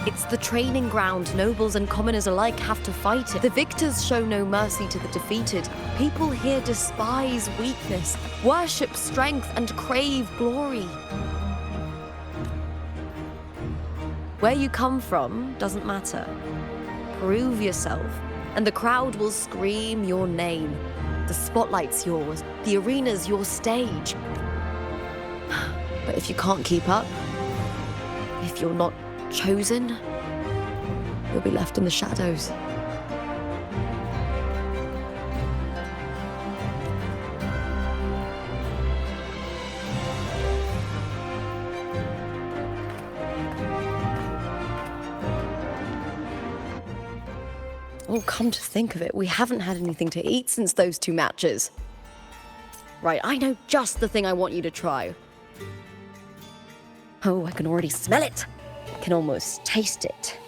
It's the training ground nobles and commoners alike have to fight it. The victors show no mercy to the defeated. People here despise weakness, worship strength, and crave glory. Where you come from doesn't matter. Prove yourself, and the crowd will scream your name. The spotlight's yours, the arena's your stage. But if you can't keep up, if you're not chosen, you'll be left in the shadows. Oh, come to think of it, we haven't had anything to eat since those 2 matches. Right, I know just the thing I want you to try. Oh, I can already smell it. I can almost taste it.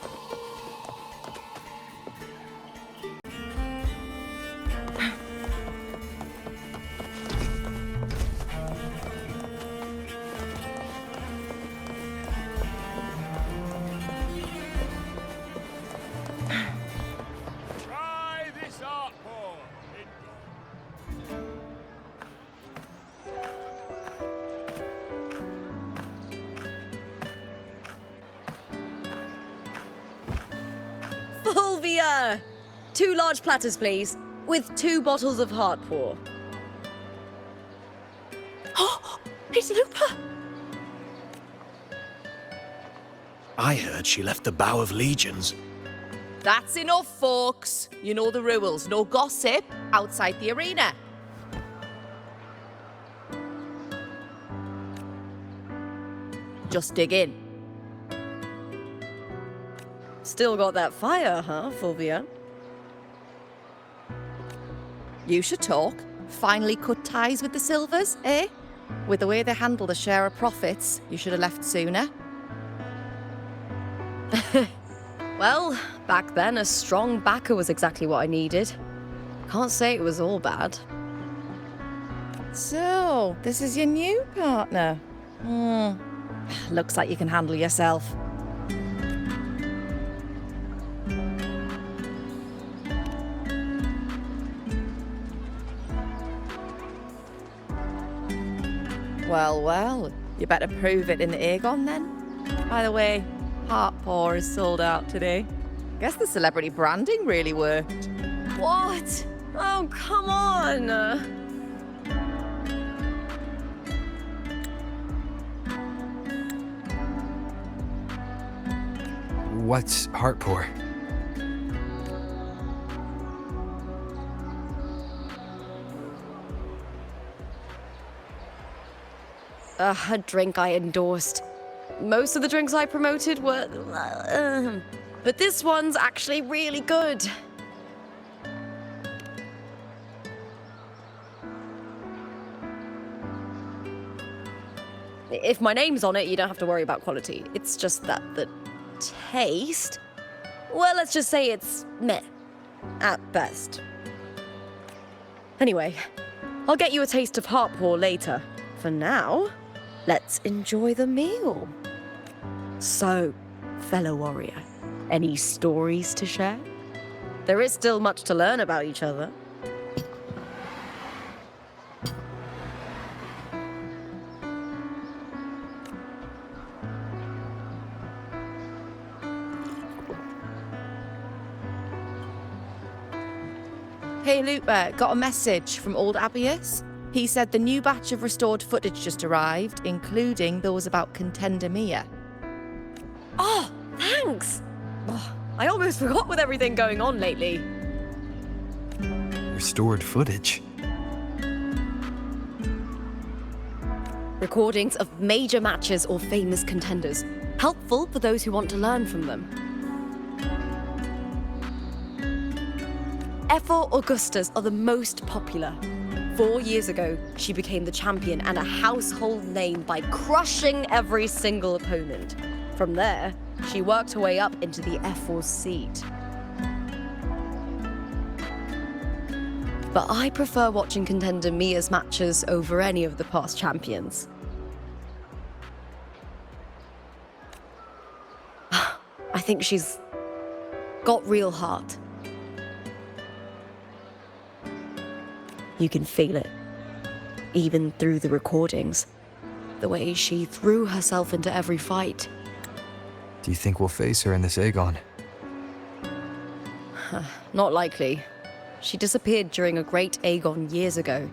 Fulvia! 2 large platters, please, with 2 bottles of Heartpour. Oh, it's Lupa! I heard she left the Bow of Legions. That's enough, folks. You know the rules. No gossip outside the arena. just dig in. Still got that fire, huh, Fulvia? You should talk. Finally cut ties with the Silvers, eh? With the way they handle the share of profits, you should have left sooner. Well, back then, a strong backer was exactly what I needed. Can't say it was all bad. So, this is your new partner. Looks like you can handle yourself. Well, well, you better prove it in the Aegon then. By the way, Heartpaw is sold out today. Guess the celebrity branding really worked. What? Oh, come on! What's Heartpaw? A drink I endorsed. Most of the drinks I promoted were... but this one's actually really good. If my name's on it, you don't have to worry about quality. It's just that the taste... well, let's just say it's meh. At best. Anyway, I'll get you a taste of Heartpaw later. For now, let's enjoy the meal. So, fellow warrior, any stories to share? There is still much to learn about each other. Hey Lupa, got a message from old Abius. He said the new batch of restored footage just arrived, including those about Contender Mia. Oh, thanks! Oh, I almost forgot with everything going on lately. Restored footage? Recordings of major matches or famous contenders. Helpful for those who want to learn from them. F4 Augustas are the most popular. 4 years ago, she became the champion and a household name by crushing every single opponent. From there, she worked her way up into the F4 seat. But I prefer watching Contender Mia's matches over any of the past champions. I think she's got real heart. You can feel it, even through the recordings. The way she threw herself into every fight. Do you think we'll face her in this Aegon? Not likely. She disappeared during a great Aegon years ago.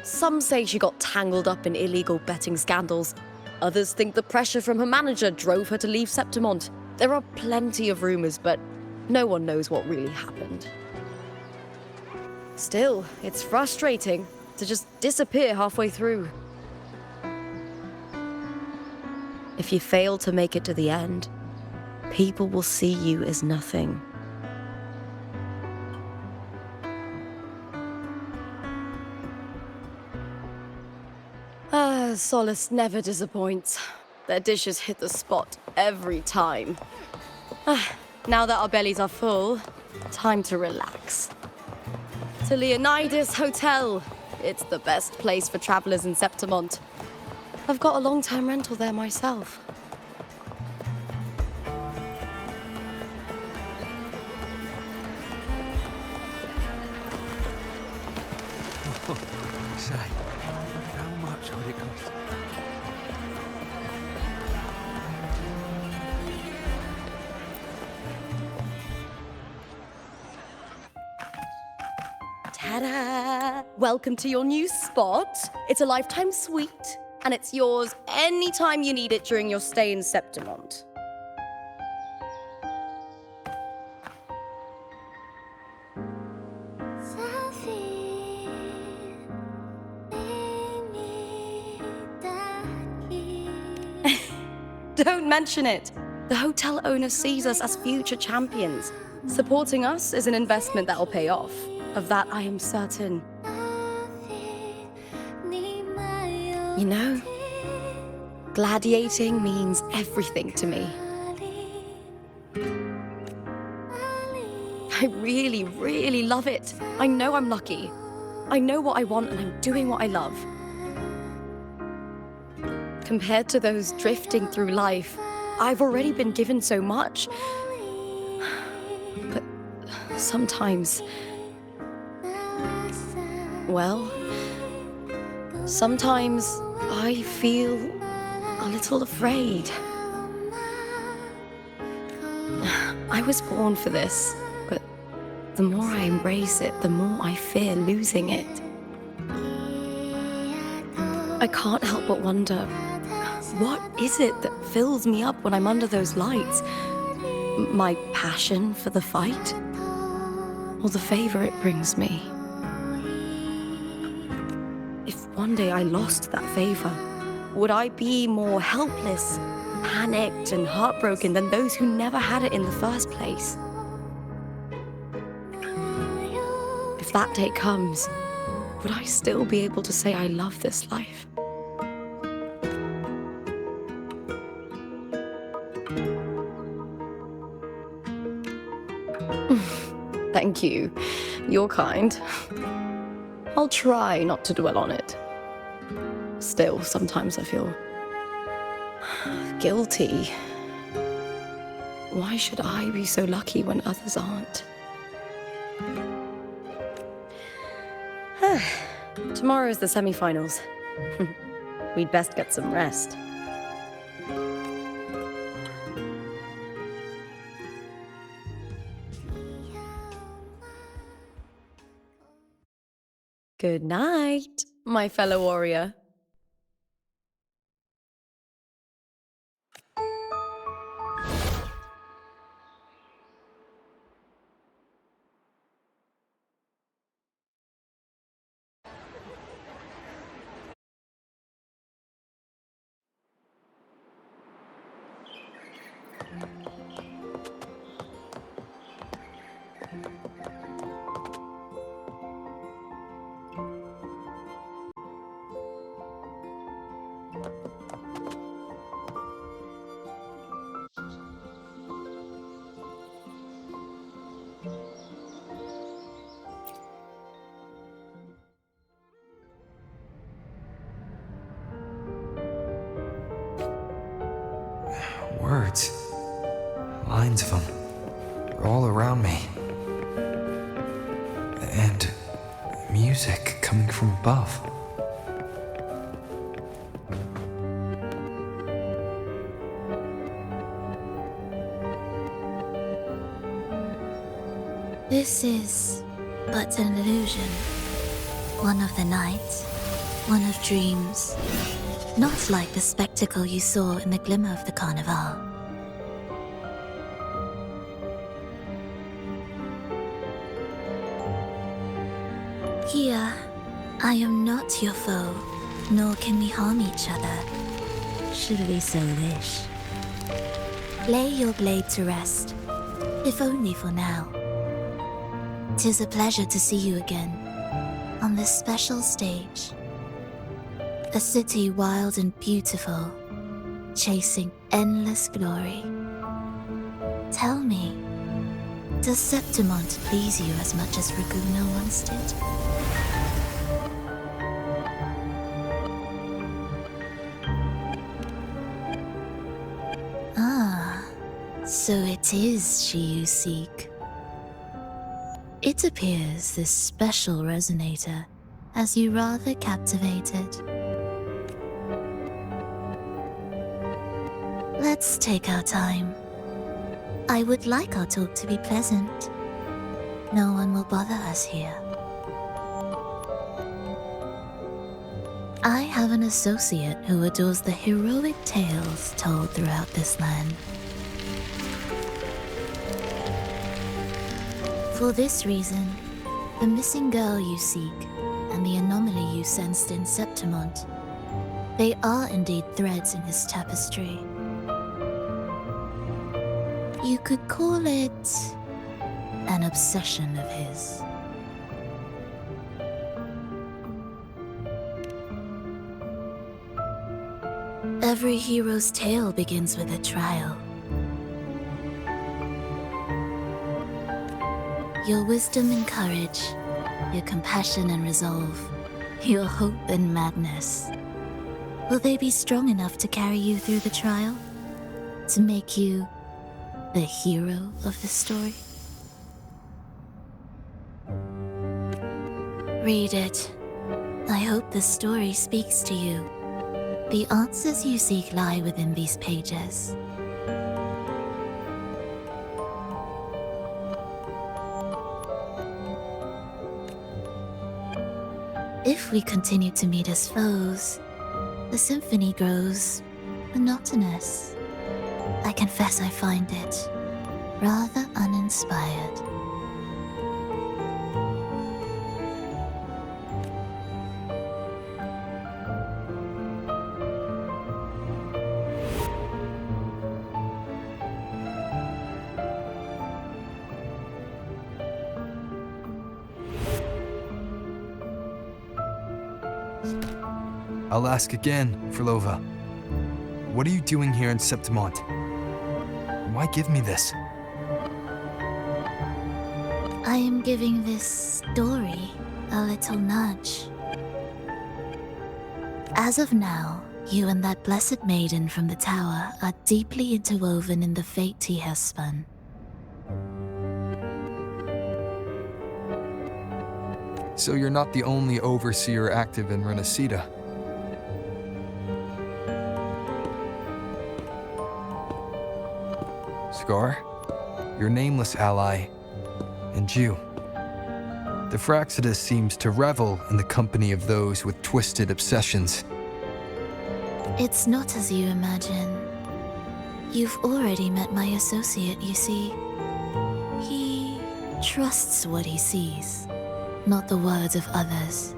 Some say she got tangled up in illegal betting scandals. Others think the pressure from her manager drove her to leave Septimont. There are plenty of rumors, but no one knows what really happened. Still, it's frustrating to just disappear halfway through. If you fail to make it to the end, people will see you as nothing. Solace never disappoints. Their dishes hit the spot every time. Now that our bellies are full, time to relax. To Leonidas Hotel. It's the best place for travelers in Septimont. I've got a long-term rental there myself. Say, how much would it cost? Ta-da! Welcome to your new spot. It's a lifetime suite, and it's yours anytime you need it during your stay in Septimont. Don't mention it. The hotel owner sees us as future champions. Supporting us is an investment that'll pay off. Of that, I am certain. You know, gladiating means everything to me. I really, really love it. I know I'm lucky. I know what I want and I'm doing what I love. Compared to those drifting through life, I've already been given so much. But sometimes... well, sometimes I feel a little afraid. I was born for this, but the more I embrace it, the more I fear losing it. I can't help but wonder, what is it that fills me up when I'm under those lights? My passion for the fight? Or the favor it brings me? If one day I lost that favor, would I be more helpless, panicked, and heartbroken than those who never had it in the first place? If that day comes, would I still be able to say I love this life? Thank you. You're kind. I'll try not to dwell on it. Still, sometimes I feel guilty. Why should I be so lucky when others aren't? Tomorrow's the semi-finals. We'd best get some rest. Good night, my fellow warrior. Words. Lines of them. They're all around me. And music coming from above. This is but an illusion. One of the nights, one of dreams. Not like the spectacle you saw in the glimmer of the carnival. Here, I am not your foe, nor can we harm each other, should we so wish. Lay your blade to rest, if only for now. 'Tis a pleasure to see you again, on this special stage. A city wild and beautiful, chasing endless glory. Tell me, does Septimont please you as much as Ragusa once did? Ah, so it is she you seek. It appears this special resonator has you rather captivated. Let's take our time. I would like our talk to be pleasant. No one will bother us here. I have an associate who adores the heroic tales told throughout this land. For this reason, the missing girl you seek and the anomaly you sensed in Septimont, they are indeed threads in his tapestry. You could call it an obsession of his. Every hero's tale begins with a trial. Your wisdom and courage, your compassion and resolve, your hope and madness. Will they be strong enough to carry you through the trial? To make you the hero of the story? Read it. I hope the story speaks to you. The answers you seek lie within these pages. If we continue to meet as foes, the symphony grows monotonous. I confess I find it rather uninspired. I'll ask again, Fhrolova. What are you doing here in Septimont? Why give me this? I am giving this story a little nudge. As of now, you and that blessed maiden from the tower are deeply interwoven in the fate he has spun. So you're not the only overseer active in Renacita. Scar, your nameless ally, and you. The Phraxidus seems to revel in the company of those with twisted obsessions. It's not as you imagine. You've already met my associate, you see. He trusts what he sees, not the words of others.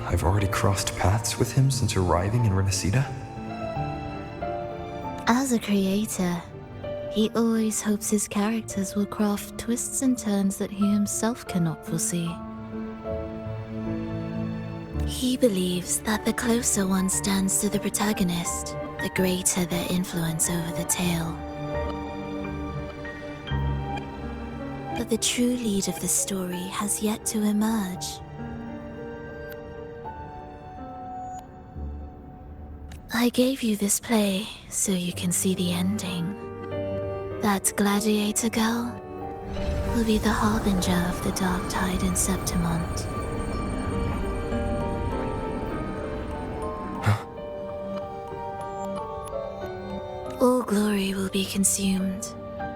I've already crossed paths with him since arriving in Renacita. As a creator, he always hopes his characters will craft twists and turns that he himself cannot foresee. He believes that the closer one stands to the protagonist, the greater their influence over the tale. But the true lead of the story has yet to emerge. I gave you this play so you can see the ending. That gladiator girl will be the harbinger of the dark tide in Septimont. All glory will be consumed,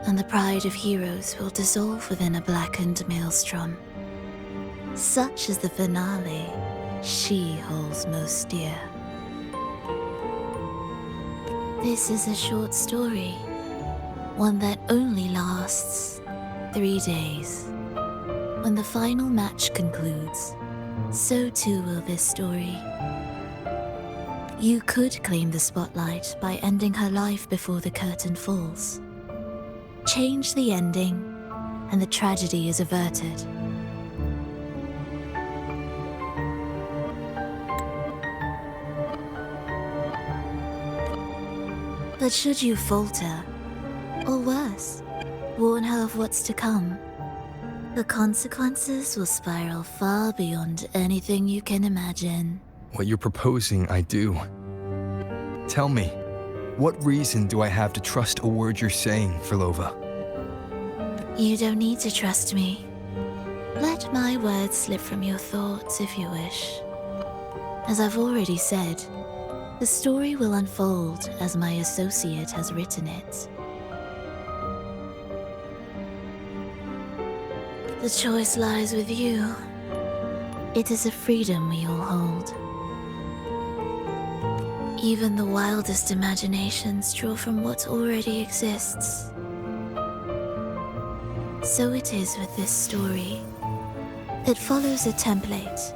and the pride of heroes will dissolve within a blackened maelstrom. Such is the finale she holds most dear. This is a short story, one that only lasts 3 days. When the final match concludes, so too will this story. You could claim the spotlight by ending her life before the curtain falls. Change the ending, and the tragedy is averted. But should you falter, or worse, warn her of what's to come, the consequences will spiral far beyond anything you can imagine. What you're proposing, I do. Tell me, what reason do I have to trust a word you're saying, Fhrolova? You don't need to trust me. Let my words slip from your thoughts if you wish. As I've already said, the story will unfold as my associate has written it. The choice lies with you. It is a freedom we all hold. Even the wildest imaginations draw from what already exists. So it is with this story. It follows a template,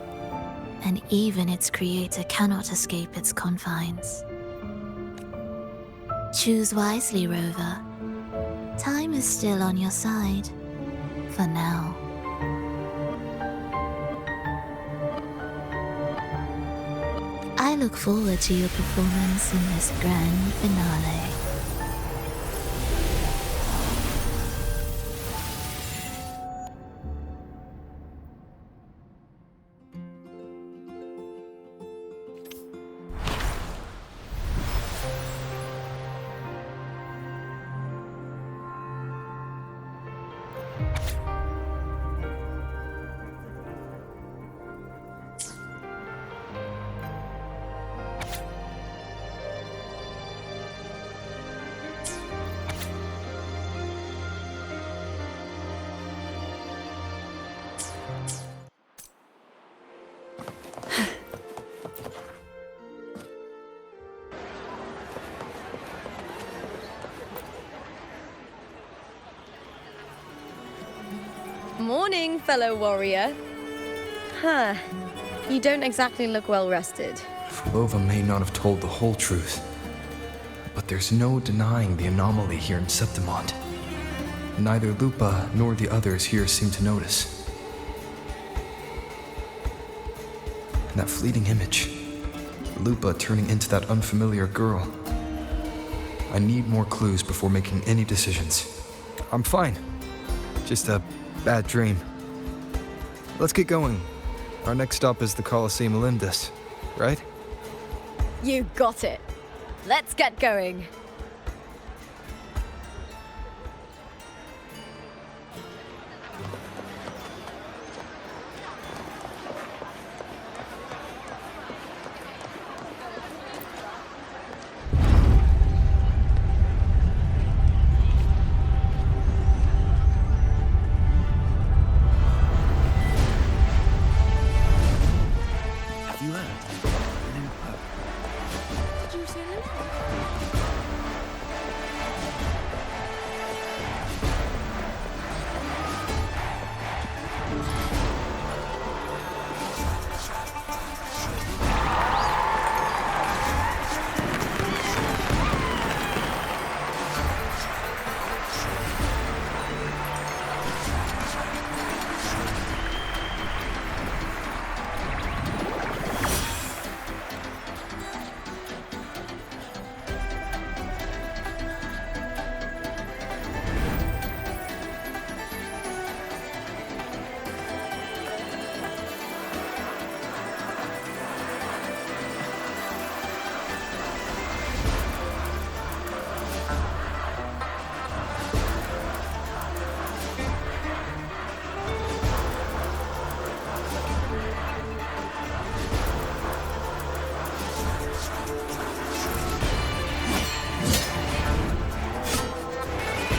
and even its creator cannot escape its confines. Choose wisely, Rover. Time is still on your side. For now. I look forward to your performance in this grand finale. Morning, fellow warrior. Huh. You don't exactly look well rested. Fleurdelys may not have told the whole truth, but there's no denying the anomaly here in Septimont. Neither Lupa nor the others here seem to notice. And that fleeting image, Lupa turning into that unfamiliar girl. I need more clues before making any decisions. I'm fine. Just a bad dream. Let's get going. Our next stop is the Colosseum Olympus, right? You got it. Let's get going.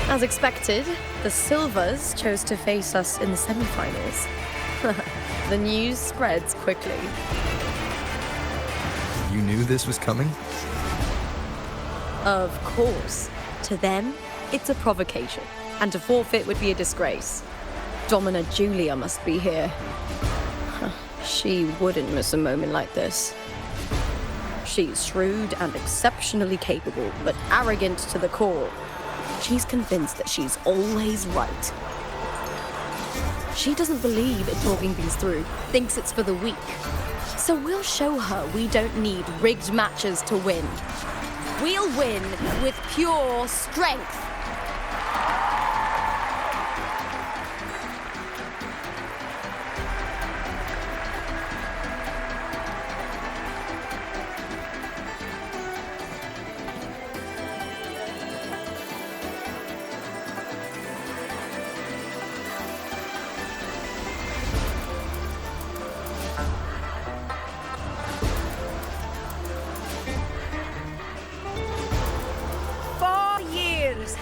As expected, the Silvers chose to face us in the semi-finals. The news spreads quickly. You knew this was coming? Of course. To them, it's a provocation, and to forfeit would be a disgrace. Domina Julia must be here. She wouldn't miss a moment like this. She's shrewd and exceptionally capable, but arrogant to the core. She's convinced that she's always right. She doesn't believe in talking things through, thinks it's for the weak. So we'll show her we don't need rigged matches to win. We'll win with pure strength.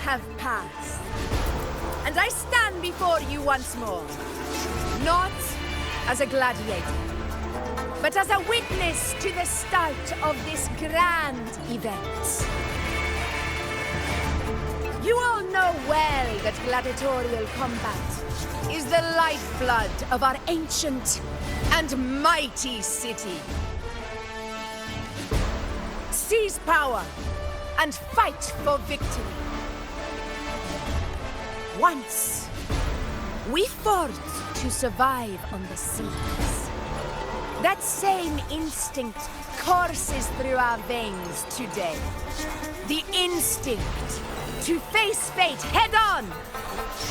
Have passed, and I stand before you once more, not as a gladiator, but as a witness to the start of this grand event. You all know well that gladiatorial combat is the lifeblood of our ancient and mighty city. Seize power and fight for victory. Once, we fought to survive on the seas. That same instinct courses through our veins today. The instinct to face fate head on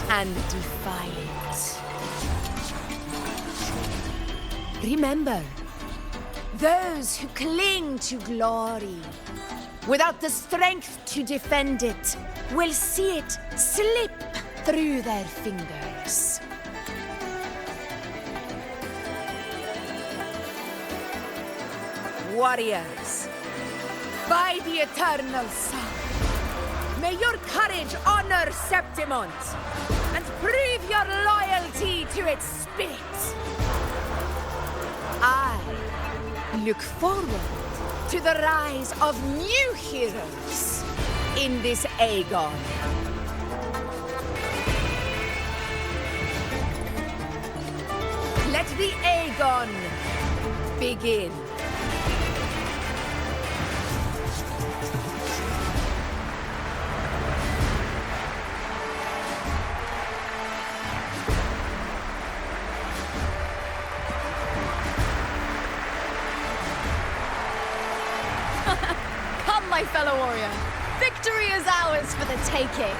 and defy it. Remember, those who cling to glory without the strength to defend it will see it slip through their fingers. Warriors, by the eternal sun, may your courage honor Septimont and prove your loyalty to its spirit. I look forward to the rise of new heroes in this Aegon. Let the Aegon begin. Come, my fellow warrior. Victory is ours for the taking.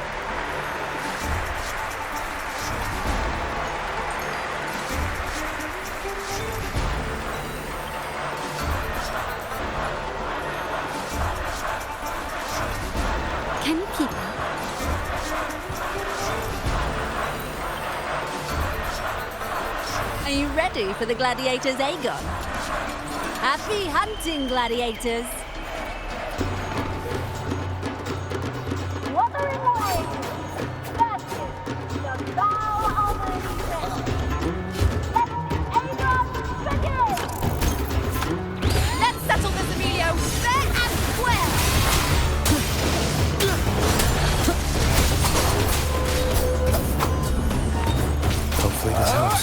Can you keep up? Are you ready for the gladiators, Aegon? Happy hunting, gladiators! Wuthering away. That is the vow of allegiance. Let Aegon begin. Let's settle this, Emilio, fair and square. Hopefully this helps.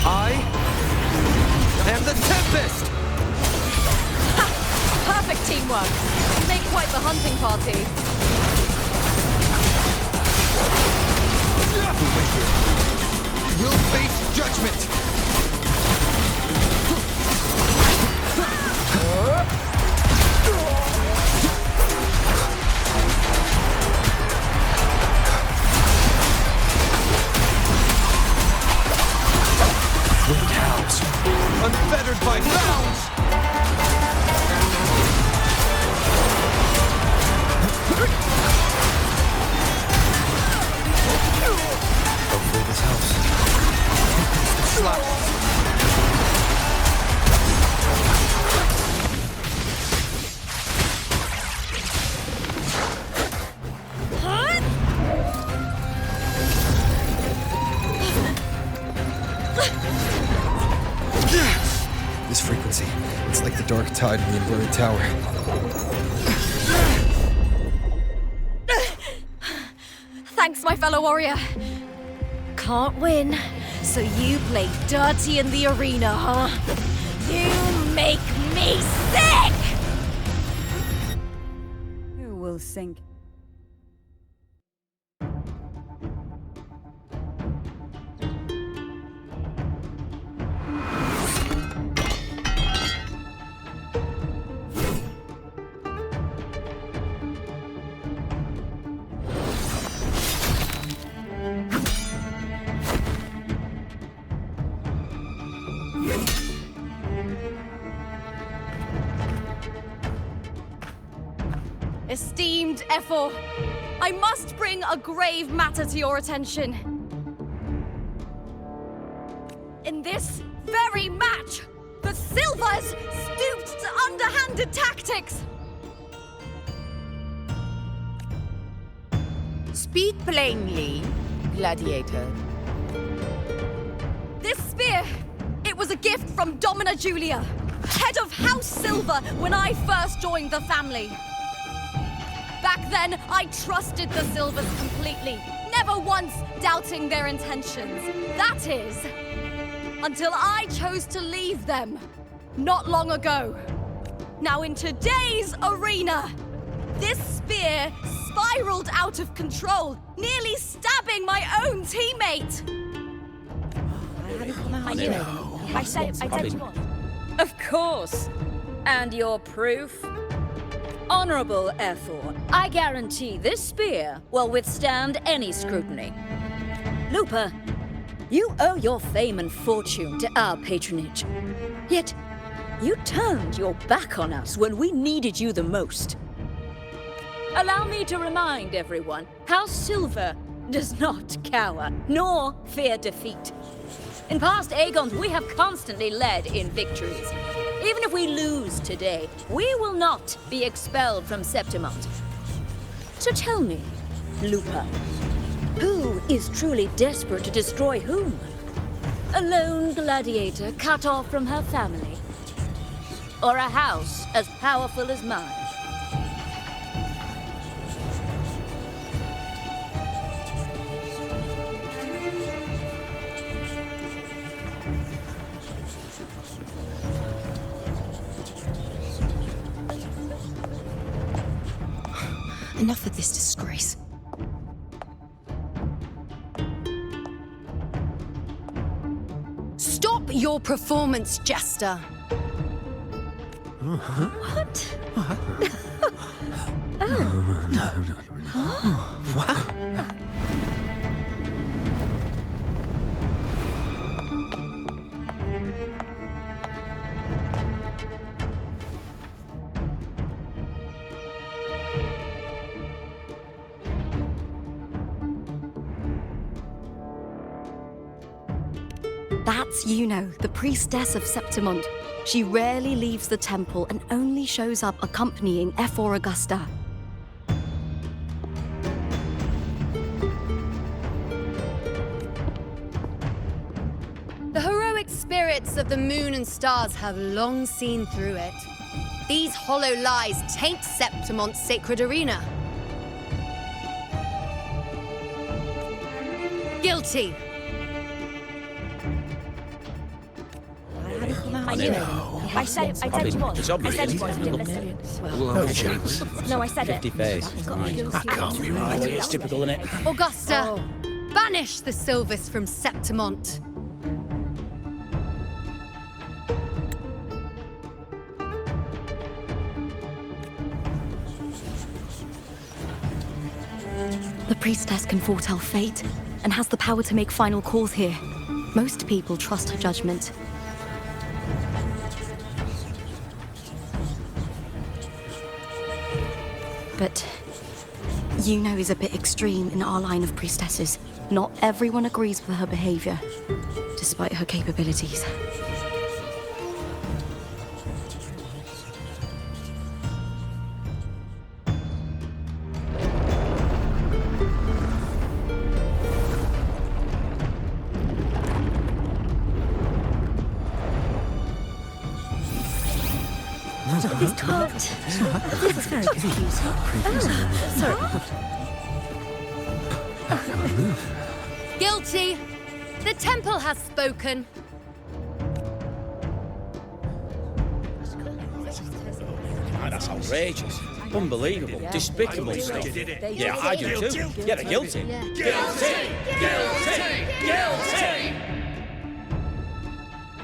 I am the Tempest! Perfect teamwork. You make quite the hunting party. Will face judgment! Winged hounds, unfettered by bounds! Hopefully this helps. Slap. This frequency, it's like the dark tide in the inverted tower. Thanks, my fellow warrior. Can't win, so you play dirty in the arena, huh? You make me sick! Who will sink? Esteemed Ephor, I must bring a grave matter to your attention. In this very match, the Silvers stooped to underhanded tactics. Speak plainly, gladiator. This spear, it was a gift from Domina Julia, head of House Silver when I first joined the family. Back then, I trusted the Silvers completely, never once doubting their intentions. That is, until I chose to leave them, not long ago. Now in today's arena, this spear spiraled out of control, nearly stabbing my own teammate. I knew it. I said you would. Of course. And your proof? Honorable Ethor, I guarantee this spear will withstand any scrutiny. Lupa, you owe your fame and fortune to our patronage. Yet, you turned your back on us when we needed you the most. Allow me to remind everyone, House Silver does not cower, nor fear defeat. In past Aegons, we have constantly led in victories. Even if we lose today, we will not be expelled from Septimont. So tell me, Lupa, who is truly desperate to destroy whom? A lone gladiator cut off from her family? Or a house as powerful as mine? Enough of this disgrace. Stop your performance, Jester. What? That's Iuno, the priestess of Septimont. She rarely leaves the temple and only shows up accompanying Ethor Augusta. The heroic spirits of the moon and stars have long seen through it. These hollow lies taint Septimont's sacred arena. Guilty. I knew it. I said you would. It's I obvious. said you would. You didn't listen. No chance. No, I said it. 50 face. That can't be right. It's typical, isn't it? Augusta, banish the Silvers from Septimont. The priestess can foretell fate and has the power to make final calls here. Most people trust her judgment. But Iuno is a bit extreme in our line of priestesses. Not everyone agrees with her behavior, despite her capabilities. This tart. This is very confusing. Sorry. Guilty! The temple has spoken. That's outrageous. Unbelievable. Despicable stuff. Yeah, I do too. Yeah, they're guilty. Guilty! Guilty! Guilty!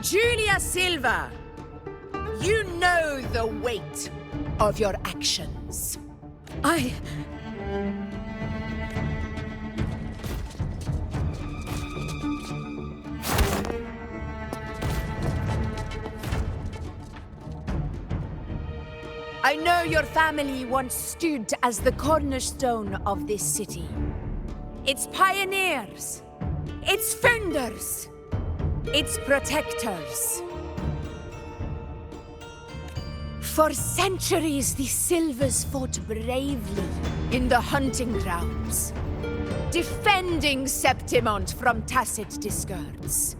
Julia Silva, you know the weight of your actions. I know your family once stood as the cornerstone of this city. Its pioneers, its founders, its protectors. For centuries, the Silvers fought bravely in the hunting grounds, defending Septimont from tacit discards.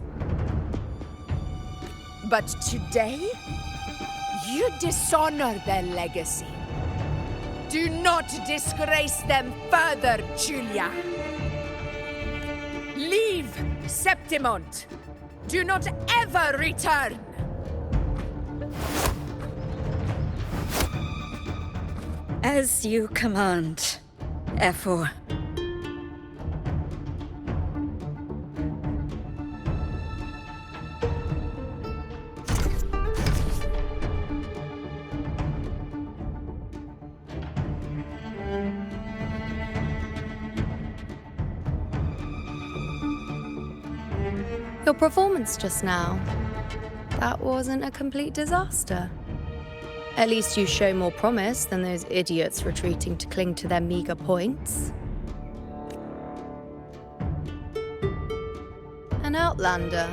But today, you dishonor their legacy. Do not disgrace them further, Julia. Leave Septimont. Do not ever return. As you command. F4. Your performance just now. That wasn't a complete disaster. At least you show more promise than those idiots retreating to cling to their meager points. An outlander.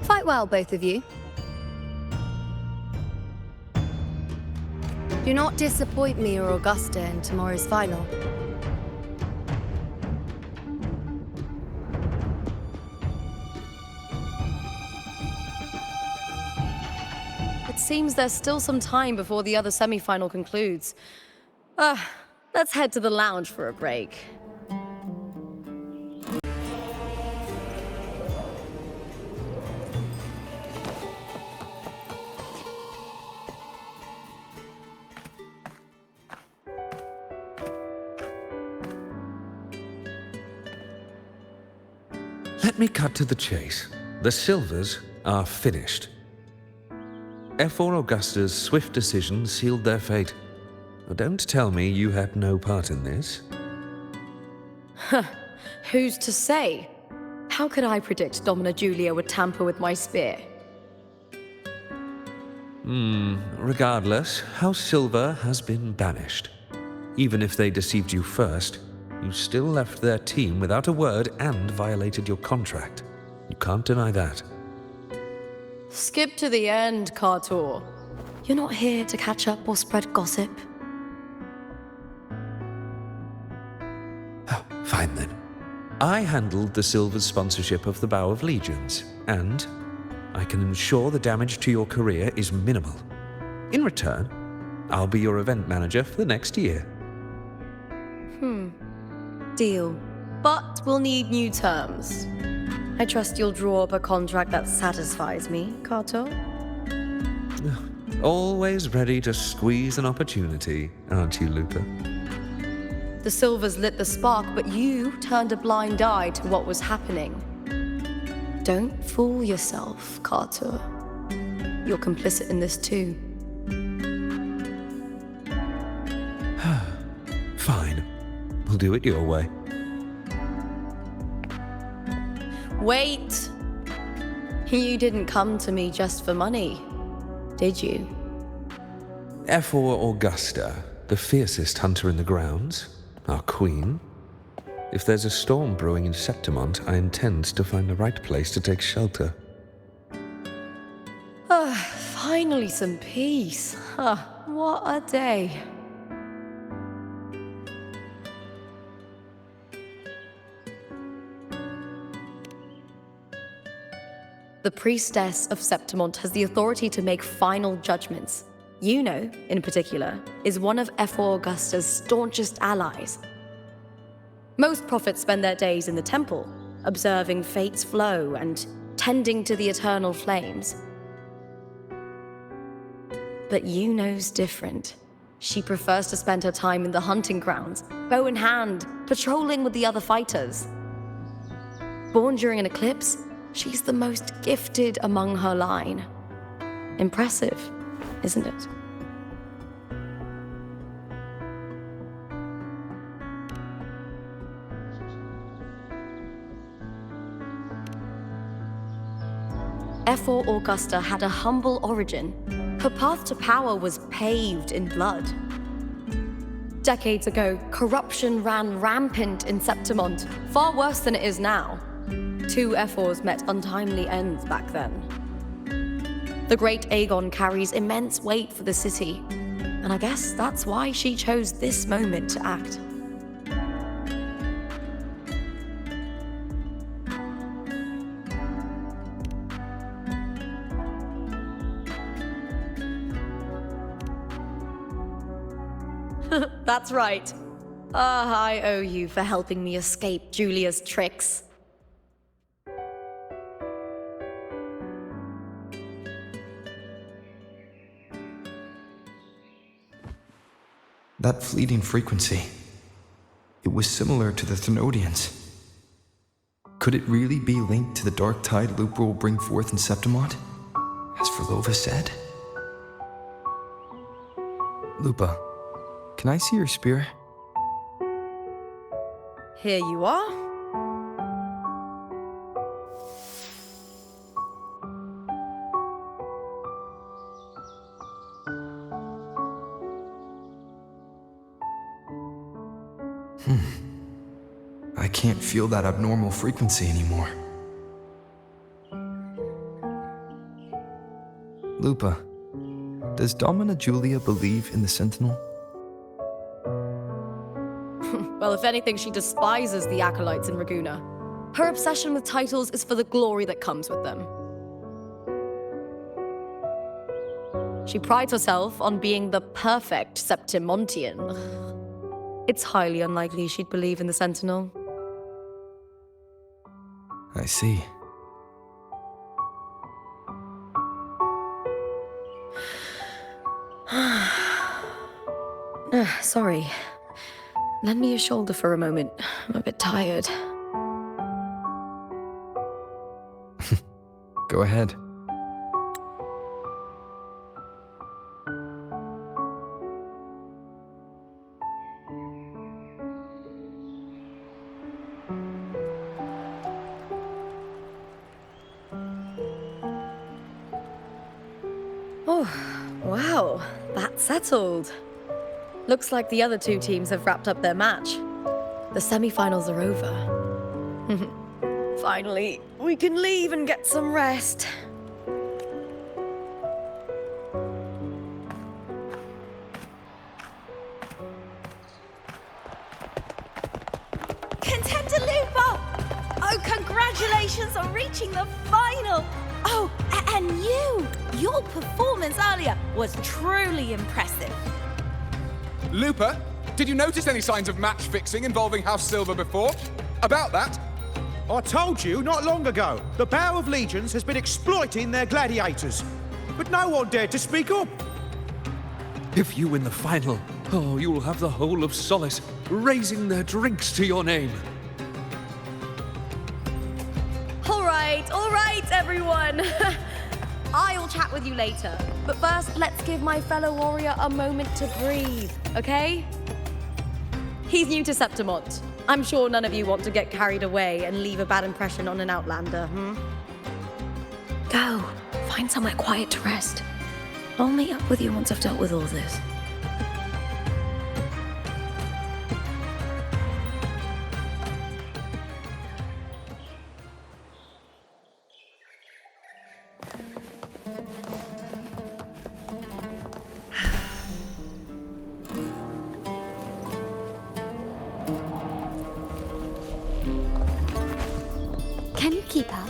Fight well, both of you. Do not disappoint me or Augusta in tomorrow's final. It seems there's still some time before the other semi-final concludes. Let's head to the lounge for a break. Let me cut to the chase. The Silvers are finished. F4 Augusta's swift decision sealed their fate. Don't tell me you had no part in this. Who's to say? How could I predict Domina Julia would tamper with my spear? Regardless, House Silver has been banished. Even if they deceived you first, you still left their team without a word and violated your contract. You can't deny that. Skip to the end, Cartor. You're not here to catch up or spread gossip. Fine then. I handled the Silver's sponsorship of the Bow of Legions, and I can ensure the damage to your career is minimal. In return, I'll be your event manager for the next year. Deal. But we'll need new terms. I trust you'll draw up a contract that satisfies me, Cartor. Always ready to squeeze an opportunity, aren't you, Lupa? The Silvers lit the spark, but you turned a blind eye to what was happening. Don't fool yourself, Cartor. You're complicit in this too. Fine. We'll do it your way. Wait! You didn't come to me just for money, did you? F4 Augusta, the fiercest hunter in the grounds, our queen. If there's a storm brewing in Septimont, I intend to find the right place to take shelter. Finally some peace. What a day. The priestess of Septimont has the authority to make final judgments. Iuno, in particular, is one of F4 Augusta's staunchest allies. Most prophets spend their days in the temple, observing fate's flow and tending to the eternal flames. But Iuno's different. She prefers to spend her time in the hunting grounds, bow in hand, patrolling with the other fighters. Born during an eclipse, she's the most gifted among her line. Impressive, isn't it? F4 Augusta had a humble origin. Her path to power was paved in blood. Decades ago, corruption ran rampant in Septimont, far worse than it is now. Two F4s met untimely ends back then. The great Aegon carries immense weight for the city, and I guess that's why she chose this moment to act. That's right. I owe you for helping me escape Julia's tricks. That fleeting frequency, it was similar to the Thenodians. Could it really be linked to the dark tide Lupa will bring forth in Septimont, as Fleurdelys said? Lupa, can I see your spear? Here you are. I can't feel that abnormal frequency anymore. Lupa, does Domina Julia believe in the Sentinel? Well, if anything, she despises the acolytes in Raguna. Her obsession with titles is for the glory that comes with them. She prides herself on being the perfect Septimontian. It's highly unlikely she'd believe in the Sentinel. I see. Sorry. Lend me your shoulder for a moment. I'm a bit tired. Go ahead. Oh, wow. That's settled. Looks like the other two teams have wrapped up their match. The semi-finals are over. Finally, we can leave and get some rest. Contender Lupa! Oh, congratulations on reaching the final! Oh, and your performance earlier was truly impressive. Lupa, did you notice any signs of match fixing involving House Silver before? About that? I told you not long ago, the Bow of Legions has been exploiting their gladiators. But no one dared to speak up. If you win the final, you'll have the whole of Solace raising their drinks to your name. All right, everyone. I'll chat with you later. But first, let's give my fellow warrior a moment to breathe, okay? He's new to Septimont. I'm sure none of you want to get carried away and leave a bad impression on an outlander, Go. Find somewhere quiet to rest. I'll meet up with you once I've dealt with all this. Can you keep up?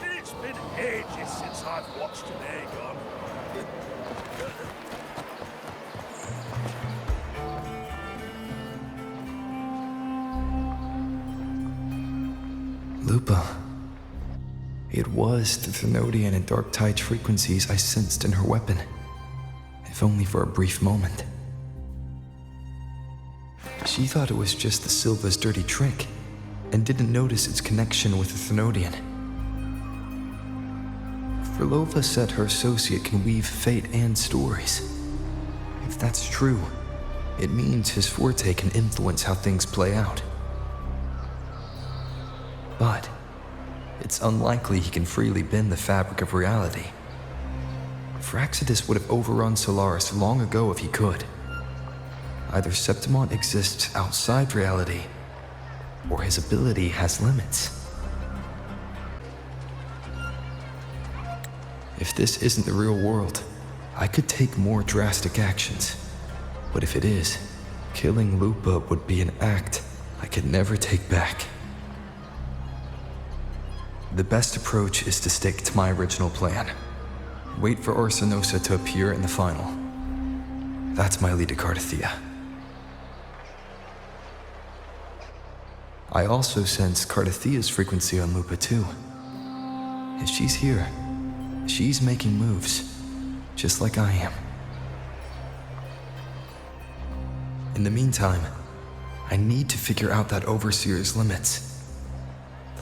It's been ages since I've watched an Aegon. Lupa. It was the Thenodian and Dark Tide frequencies I sensed in her weapon, if only for a brief moment. She thought it was just the Silva's dirty trick, and didn't notice its connection with the Thenodian. Fleurdelys said her associate can weave fate and stories. If that's true, it means his forte can influence how things play out. But it's unlikely he can freely bend the fabric of reality. Phraxidus would have overrun Solaris long ago if he could. Either Septimont exists outside reality, or his ability has limits. If this isn't the real world, I could take more drastic actions. But if it is, killing Lupa would be an act I could never take back. The best approach is to stick to my original plan. Wait for Arsinosa to appear in the final. That's my lead to Cartethyia. I also sense Cartethyia's frequency on Lupa too. If she's here, she's making moves, just like I am. In the meantime, I need to figure out that Overseer's limits.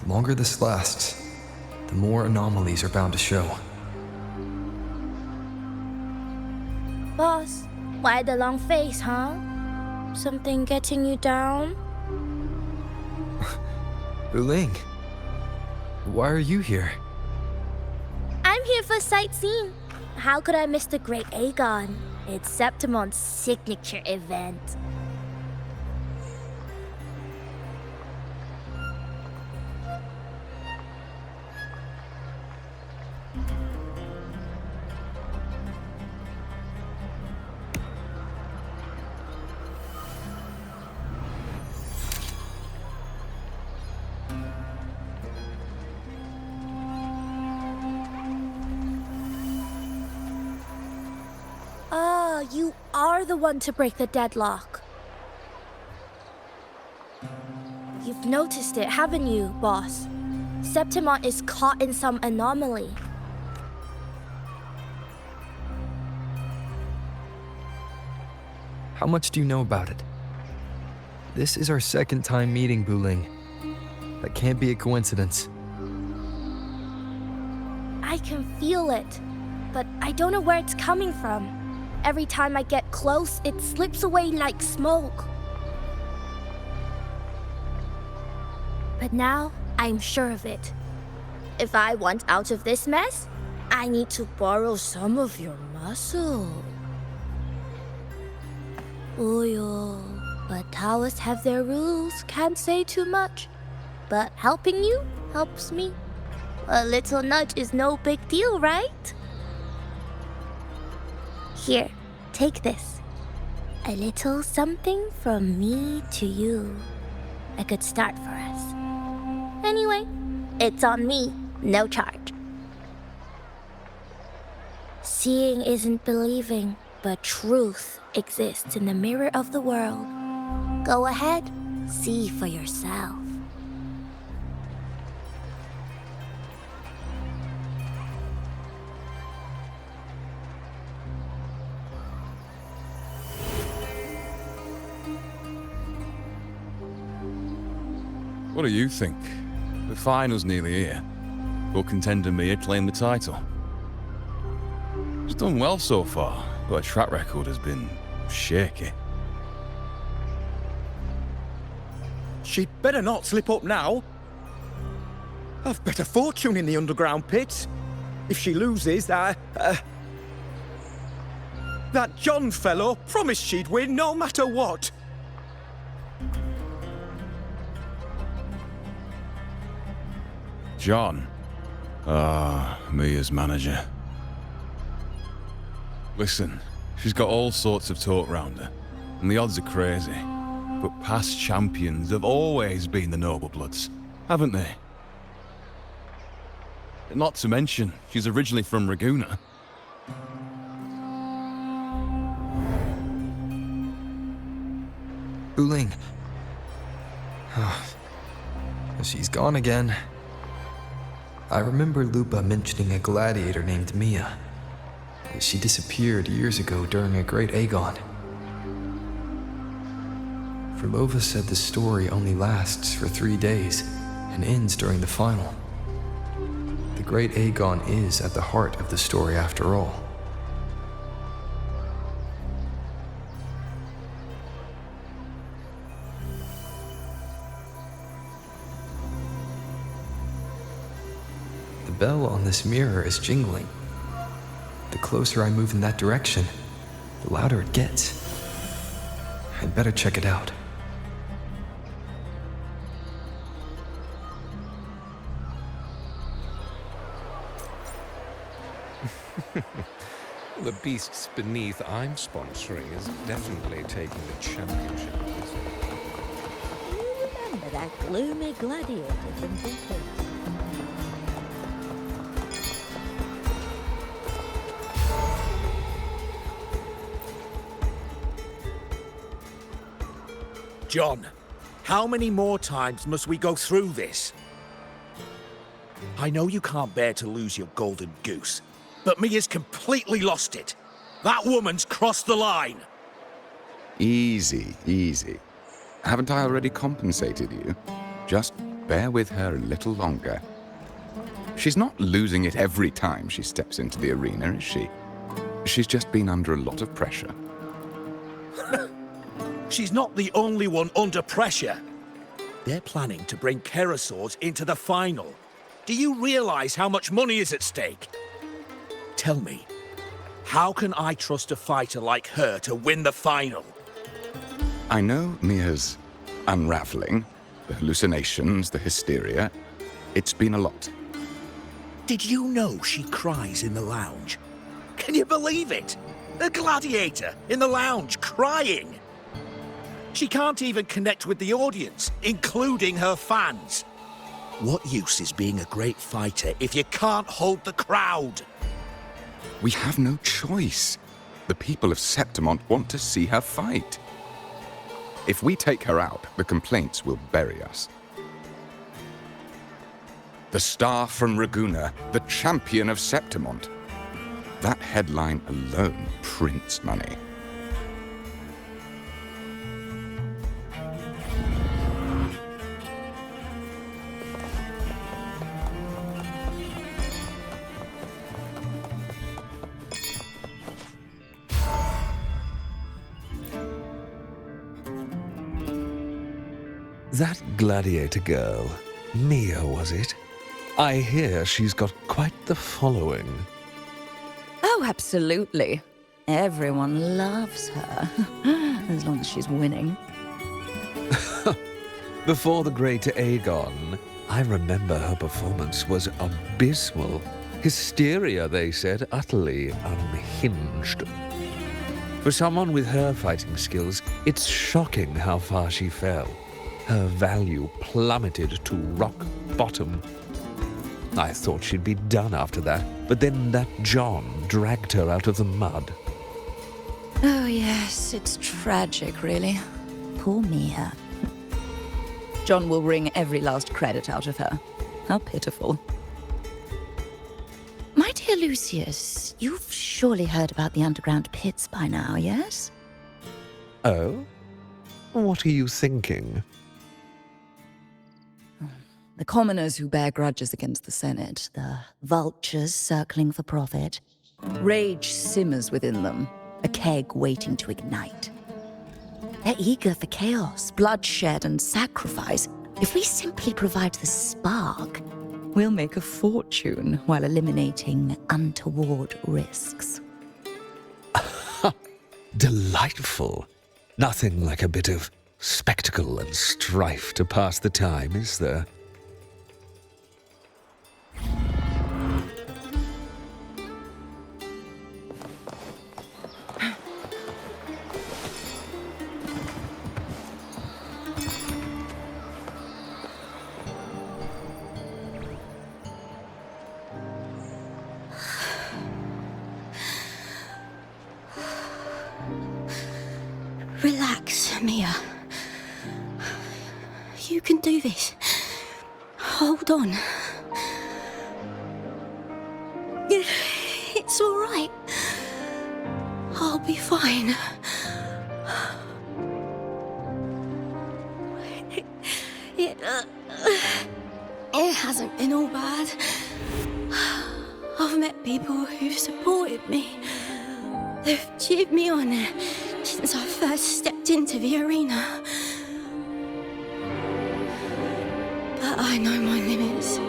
The longer this lasts, the more anomalies are bound to show. Boss, why the long face, huh? Something getting you down? Wuling, why are you here? I'm here for sightseeing. How could I miss the Great Aegon? It's Septimont's signature event. You are the one to break the deadlock. You've noticed it, haven't you, boss? Septimont is caught in some anomaly. How much do you know about it? This is our second time meeting, Wuling. That can't be a coincidence. I can feel it, but I don't know where it's coming from. Every time I get close, it slips away like smoke. But now, I'm sure of it. If I want out of this mess, I need to borrow some of your muscle. Oyo, but Taoists have their rules, can't say too much. But helping you helps me. A little nudge is no big deal, right? Here, take this. A little something from me to you. A good start for us. Anyway, it's on me, no charge. Seeing isn't believing, but truth exists in the mirror of the world. Go ahead, see for yourself. What do you think? The final's nearly here. Will contender Mia claim the title? She's done well so far, but her track record has been shaky. She'd better not slip up now. I've bet a fortune in the underground pits. If she loses, that John fellow promised she'd win no matter what. John? Mia's manager. Listen, she's got all sorts of talk round her, and the odds are crazy. But past champions have always been the noble bloods, haven't they? Not to mention, she's originally from Raguna. Wuling. She's gone again. I remember Lupa mentioning a gladiator named Mia. She disappeared years ago during a Great Aegon. Fleurdelys said the story only lasts for 3 days and ends during the final. The Great Aegon is at the heart of the story after all. The bell on this mirror is jingling. The closer I move in that direction, the louder it gets. I'd better check it out. The beasts beneath I'm sponsoring is definitely taking the championship. You remember that gloomy gladiator from Decade? John, how many more times must we go through this? I know you can't bear to lose your golden goose, but Mia's completely lost it. That woman's crossed the line. Easy, easy. Haven't I already compensated you? Just bear with her a little longer. She's not losing it every time she steps into the arena, is she? She's just been under a lot of pressure. She's not the only one under pressure. They're planning to bring Kerasaurs into the final. Do you realize how much money is at stake? Tell me, how can I trust a fighter like her to win the final? I know Mia's unraveling, the hallucinations, the hysteria. It's been a lot. Did you know she cries in the lounge? Can you believe it? A gladiator in the lounge crying. She can't even connect with the audience, including her fans. What use is being a great fighter if you can't hold the crowd? We have no choice. The people of Septimont want to see her fight. If we take her out, the complaints will bury us. The star from Raguna, the champion of Septimont. That headline alone prints money. That gladiator girl, Mia, was it? I hear she's got quite the following. Oh, absolutely. Everyone loves her, as long as she's winning. Before the great Aegon, I remember her performance was abysmal. Hysteria, they said, utterly unhinged. For someone with her fighting skills, it's shocking how far she fell. Her value plummeted to rock bottom. I thought she'd be done after that, but then that John dragged her out of the mud. Oh, yes, it's tragic, really. Poor Mia. John will wring every last credit out of her. How pitiful. My dear Lucius, you've surely heard about the underground pits by now, yes? Oh? What are you thinking? The commoners who bear grudges against the Senate, the vultures circling for profit. Rage simmers within them, a keg waiting to ignite. They're eager for chaos, bloodshed, and sacrifice. If we simply provide the spark, we'll make a fortune while eliminating untoward risks. Delightful. Nothing like a bit of spectacle and strife to pass the time, is there? Relax, Mia. You can do this. Hold on. It's all right. I'll be fine. It hasn't been all bad. I've met people who've supported me. They've cheered me on since I first stepped into the arena. But I know my limits.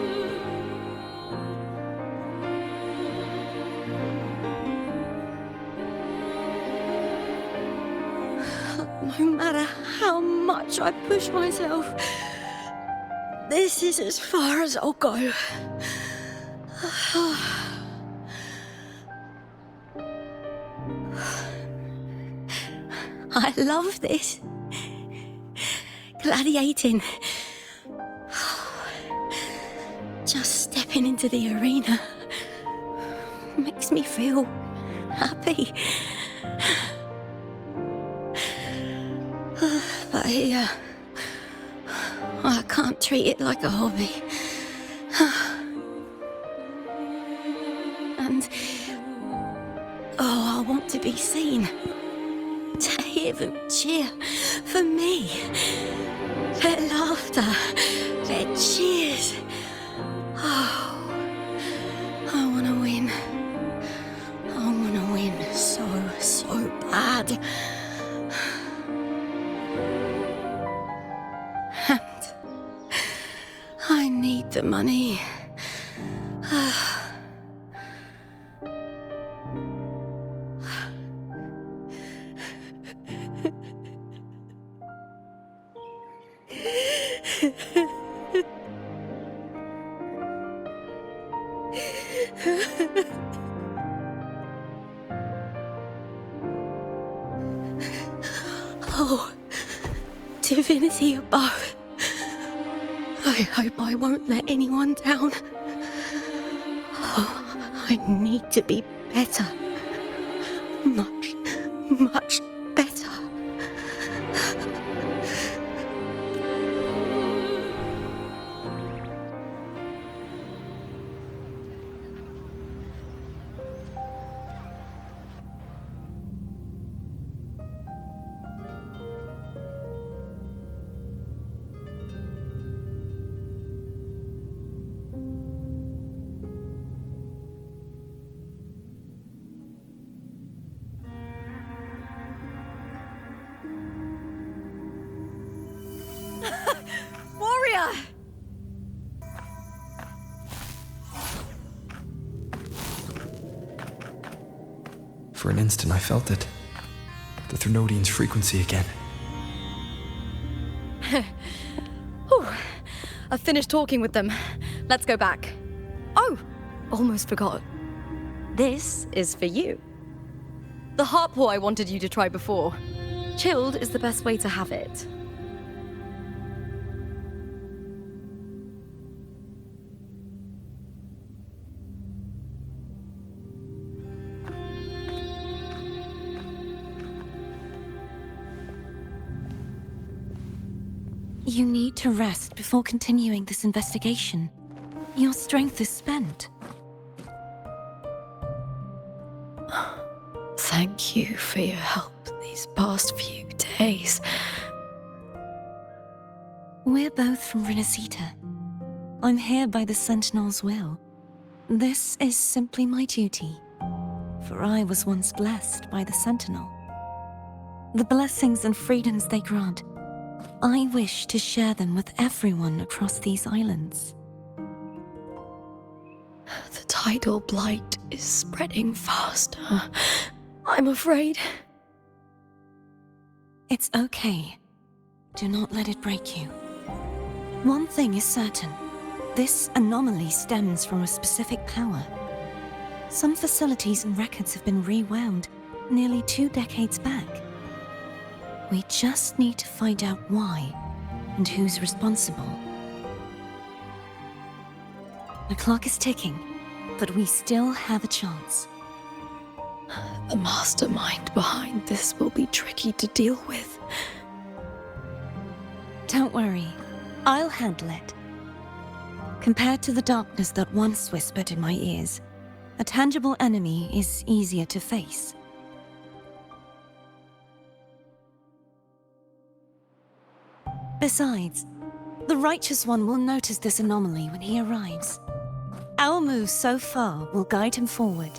No matter how much I push myself, this is as far as I'll go. I love this. Gladiating. Just stepping into the arena makes me feel happy. But here, I can't treat it like a hobby. And, I want to be seen. To hear them cheer for me. Their laughter, their cheers. Oh, I want to win. I want to win so bad. And I need the money. Oh, divinity above. I hope I won't let anyone down. Oh, I need to be better. Much better. Warrior! For an instant, I felt it. The Thrunodian's frequency again. Whew. I've finished talking with them. Let's go back. Oh, almost forgot. This is for you. The harp I wanted you to try before. Chilled is the best way to have it. You need to rest before continuing this investigation. Your strength is spent. Thank you for your help these past few days. We're both from Renacita. I'm here by the Sentinel's will. This is simply my duty, for I was once blessed by the Sentinel. The blessings and freedoms they grant, I wish to share them with everyone across these islands. The tidal blight is spreading faster. I'm afraid. It's okay. Do not let it break you. One thing is certain. This anomaly stems from a specific power. Some facilities and records have been rewound nearly 2 decades back. We just need to find out why and who's responsible. The clock is ticking, but we still have a chance. The mastermind behind this will be tricky to deal with. Don't worry, I'll handle it. Compared to the darkness that once whispered in my ears, a tangible enemy is easier to face. Besides, the Righteous One will notice this anomaly when he arrives. Our moves so far will guide him forward.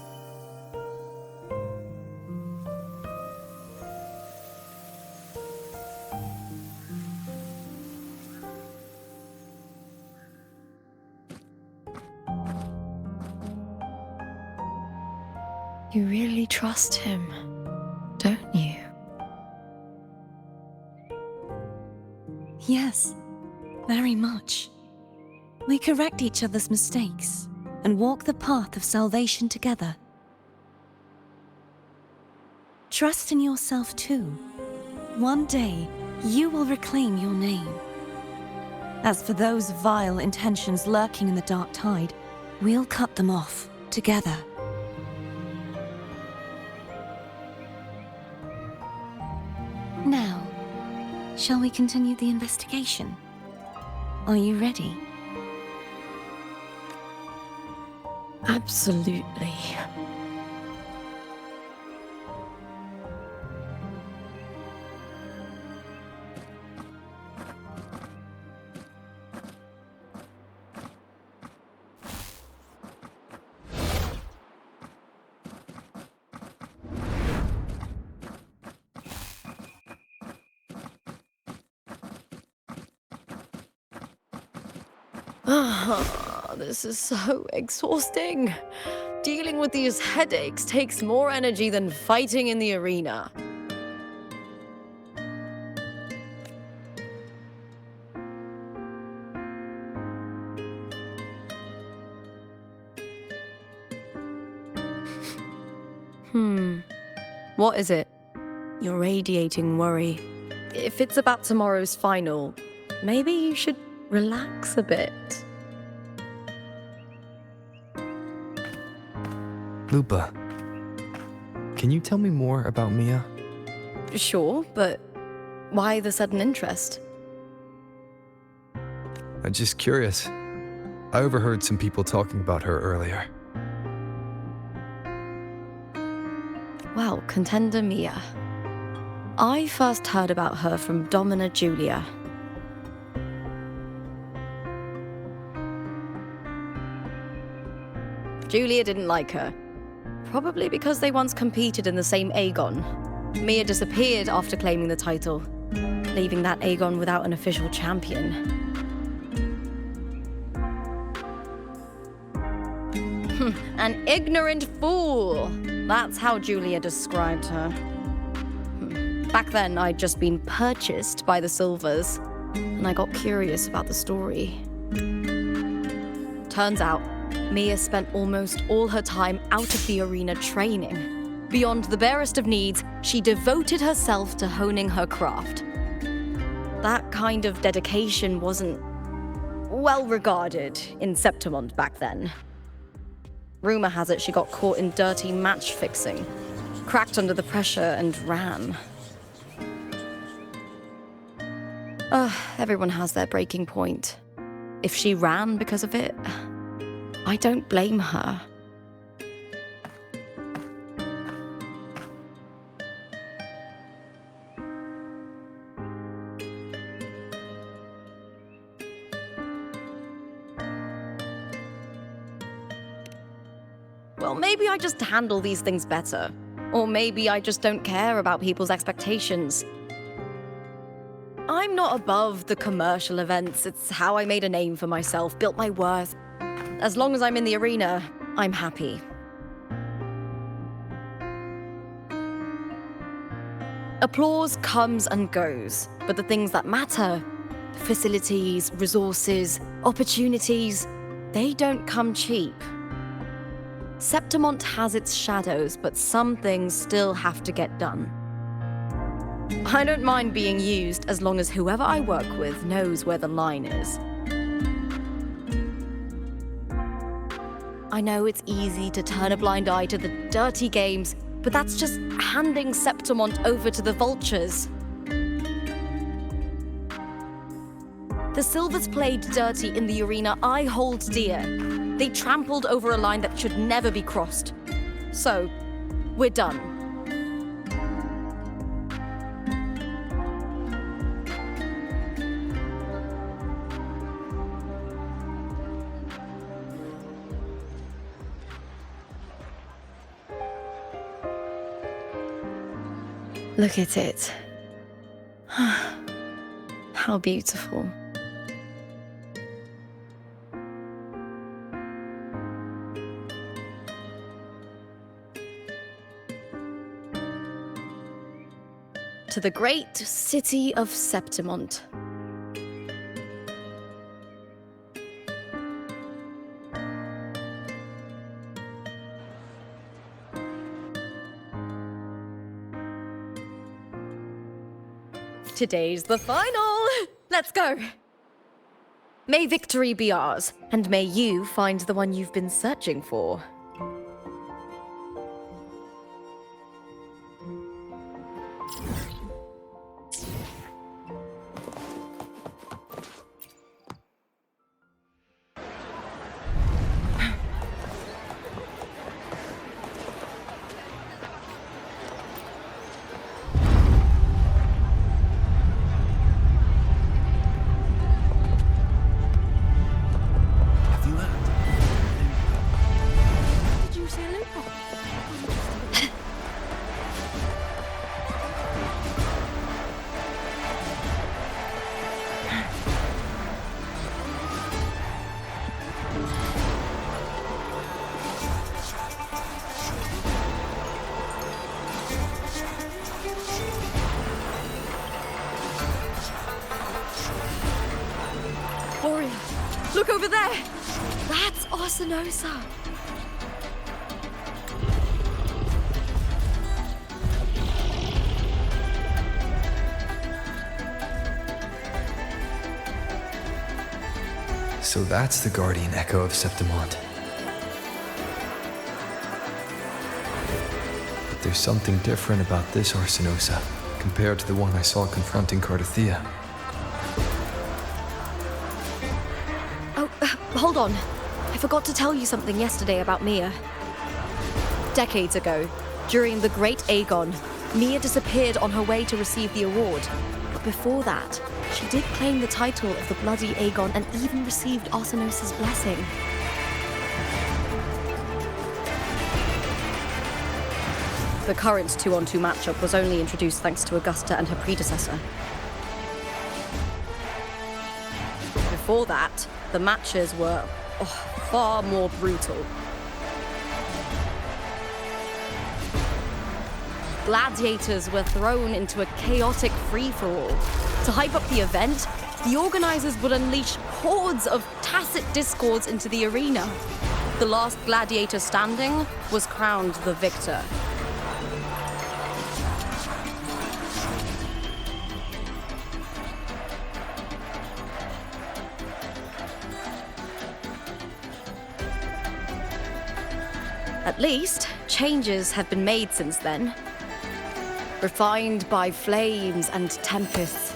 You really trust him, don't you? Yes, very much. We correct each other's mistakes and walk the path of salvation together. Trust in yourself too. One day, you will reclaim your name. As for those vile intentions lurking in the dark tide, we'll cut them off together. Now, shall we continue the investigation? Are you ready? Absolutely. This is so exhausting. Dealing with these headaches takes more energy than fighting in the arena. What is it? You're radiating worry. If it's about tomorrow's final, maybe you should relax a bit. Lupa, can you tell me more about Mia? Sure, but why the sudden interest? I'm just curious. I overheard some people talking about her earlier. Well, contender Mia. I first heard about her from Domina Julia. Julia didn't like her. Probably because they once competed in the same Aegon. Mia disappeared after claiming the title, leaving that Aegon without an official champion. An ignorant fool! That's how Julia described her. Back then, I'd just been purchased by the Silvers, and I got curious about the story. Turns out, Mia spent almost all her time out of the arena training. Beyond the barest of needs, she devoted herself to honing her craft. That kind of dedication wasn't well regarded in Septimont back then. Rumor has it she got caught in dirty match fixing, cracked under the pressure and ran. Everyone has their breaking point. If she ran because of it, I don't blame her. Well, maybe I just handle these things better. Or maybe I just don't care about people's expectations. I'm not above the commercial events. It's how I made a name for myself, built my worth. As long as I'm in the arena, I'm happy. Applause comes and goes, but the things that matter, facilities, resources, opportunities, they don't come cheap. Septimont has its shadows, but some things still have to get done. I don't mind being used as long as whoever I work with knows where the line is. I know it's easy to turn a blind eye to the dirty games, but that's just handing Septimont over to the vultures. The Silvers played dirty in the arena I hold dear. They trampled over a line that should never be crossed. So, we're done. Look at it. How beautiful. To the great city of Septimont. Today's the final. Let's go. May victory be ours, and may you find the one you've been searching for. Did you say lupa? Warrior, look over there. That's Arsinosa. So that's the guardian echo of Septimont. But there's something different about this Arsinosa compared to the one I saw confronting Cartethyia. Oh, hold on. I forgot to tell you something yesterday about Mia. Decades ago, during the Great Aegon, Mia disappeared on her way to receive the award. But before that, she did claim the title of the Bloody Aegon and even received Arsinosa's blessing. The current 2-on-2 matchup was only introduced thanks to Augusta and her predecessor. Before that, the matches were far more brutal. Gladiators were thrown into a chaotic free-for-all. To hype up the event, the organizers would unleash hordes of tacit discords into the arena. The last gladiator standing was crowned the victor. At least, changes have been made since then. Refined by flames and tempests,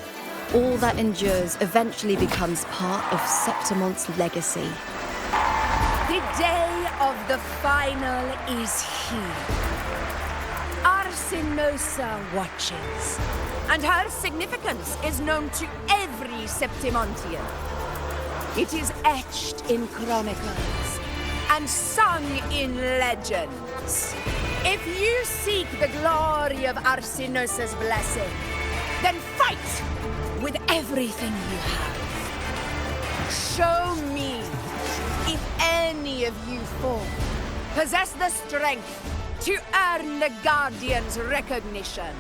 all that endures eventually becomes part of Septimont's legacy. The day of the final is here. Arsinosa watches, and her significance is known to every Septimontian. It is etched in chronicles and sung in legends. If you seek the glory of Arsinosa's blessing, then fight with everything you have. Show me if any of you four possess the strength to earn the Guardian's recognition.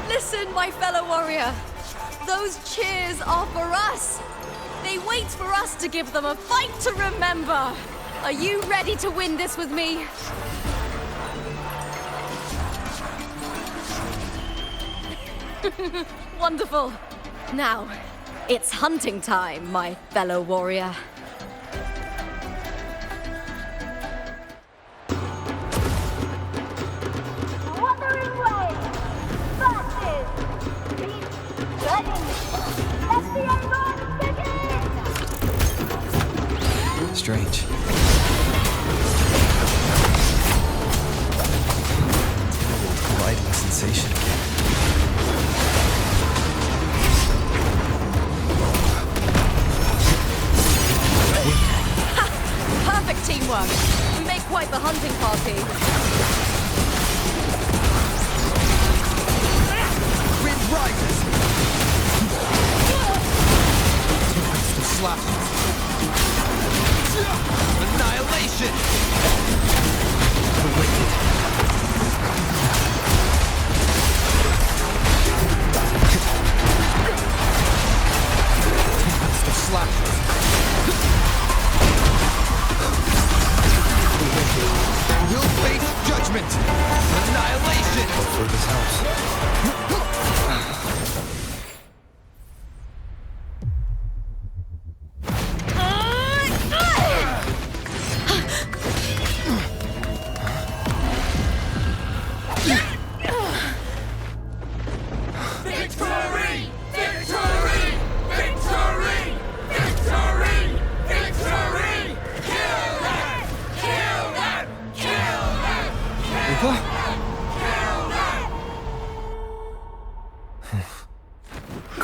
Listen, my fellow warrior. Those cheers are for us. They wait for us to give them a fight to remember. Are you ready to win this with me? Wonderful. Now, it's hunting time, my fellow warrior. Wuthering way versus beat letting. Let the Aegon begin! Strange. Gliding sensation again. Perfect teamwork. We make quite the hunting party. Wind rises! Some slashes. Annihilation! The wicked. Some slashes.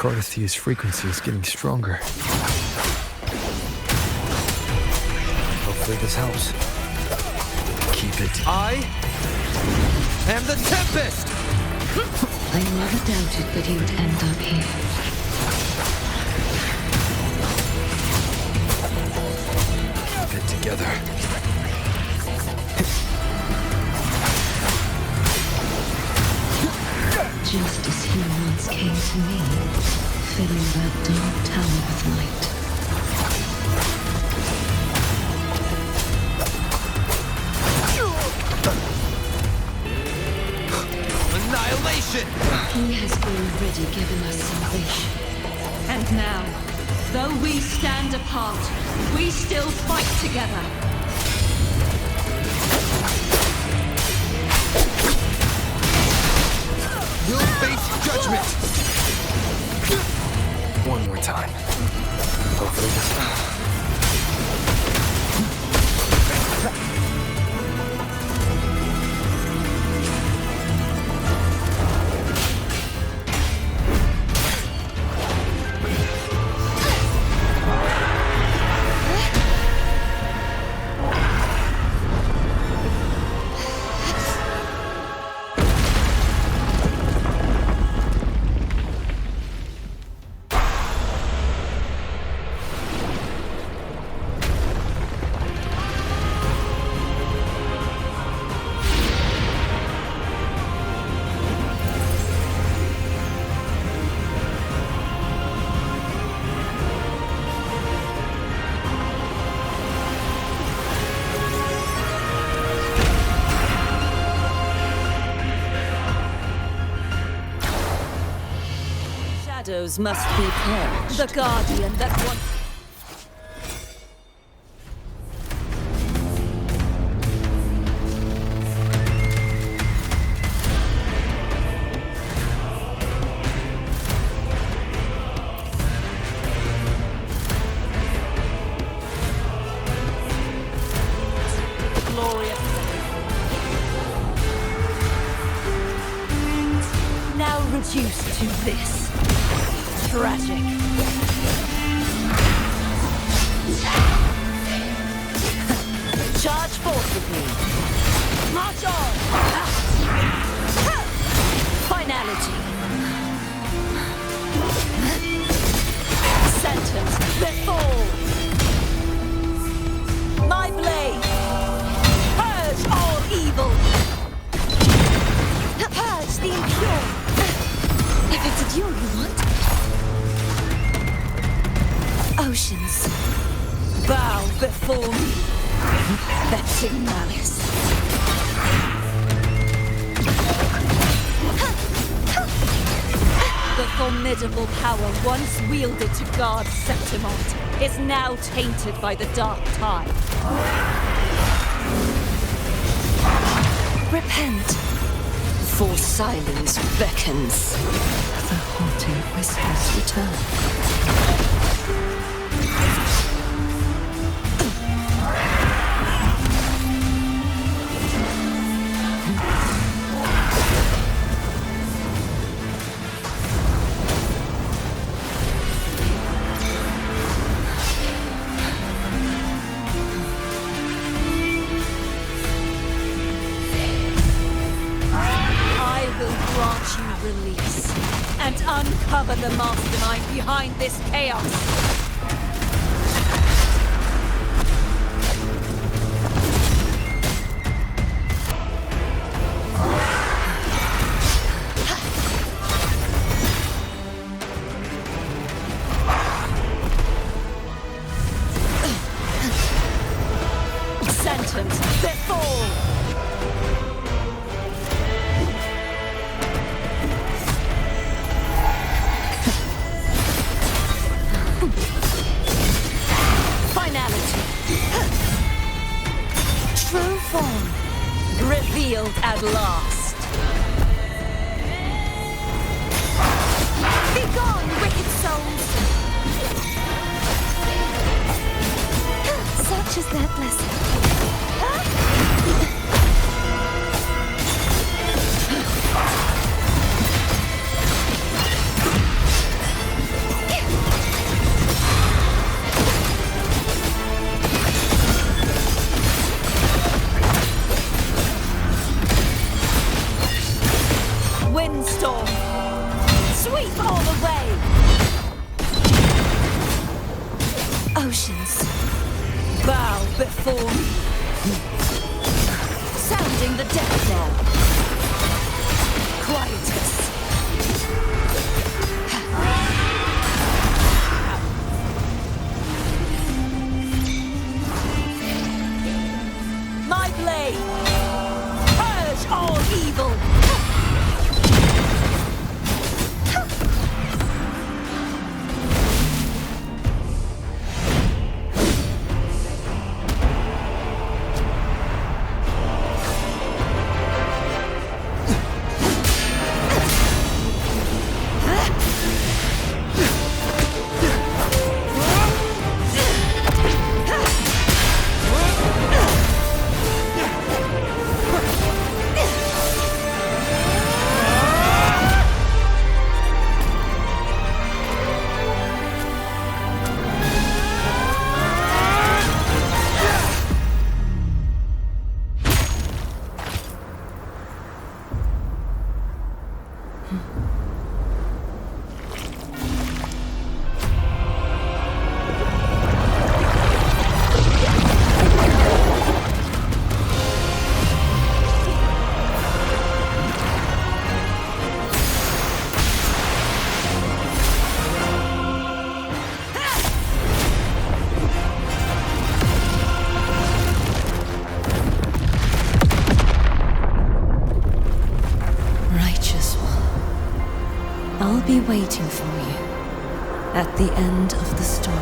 cartethia's frequency is getting stronger. Hopefully this helps. Keep it. I am the Tempest! I never doubted that he would end up here. Keep it together. Just as he once came to me, filling that dark tower with light. Annihilation! He has already given us salvation. And now, though we stand apart, we still fight together. We'll face judgment! One more time. Hopefully this... Shadows must be purged. The guardian that once... glorious. Now reduced to this. Tragic. Charge forth with me. March on! Finality. Sentence. Let fall. My blade. Purge all evil. Purge the impure. If it's a duel you want. Oceans, bow before me, vexing malice. The formidable power once wielded to guard Septimont is now tainted by the dark tide. Repent, for silence beckons. The haunting whispers return. Release and uncover the mastermind behind this chaos. Sentence, let fall. True form, revealed at last. Begone, wicked souls! Such is their blessing. potions. Bow before me. Sounding the death knell. Quietus. My blade! Purge all evil! I'll be waiting for you at the end of the story.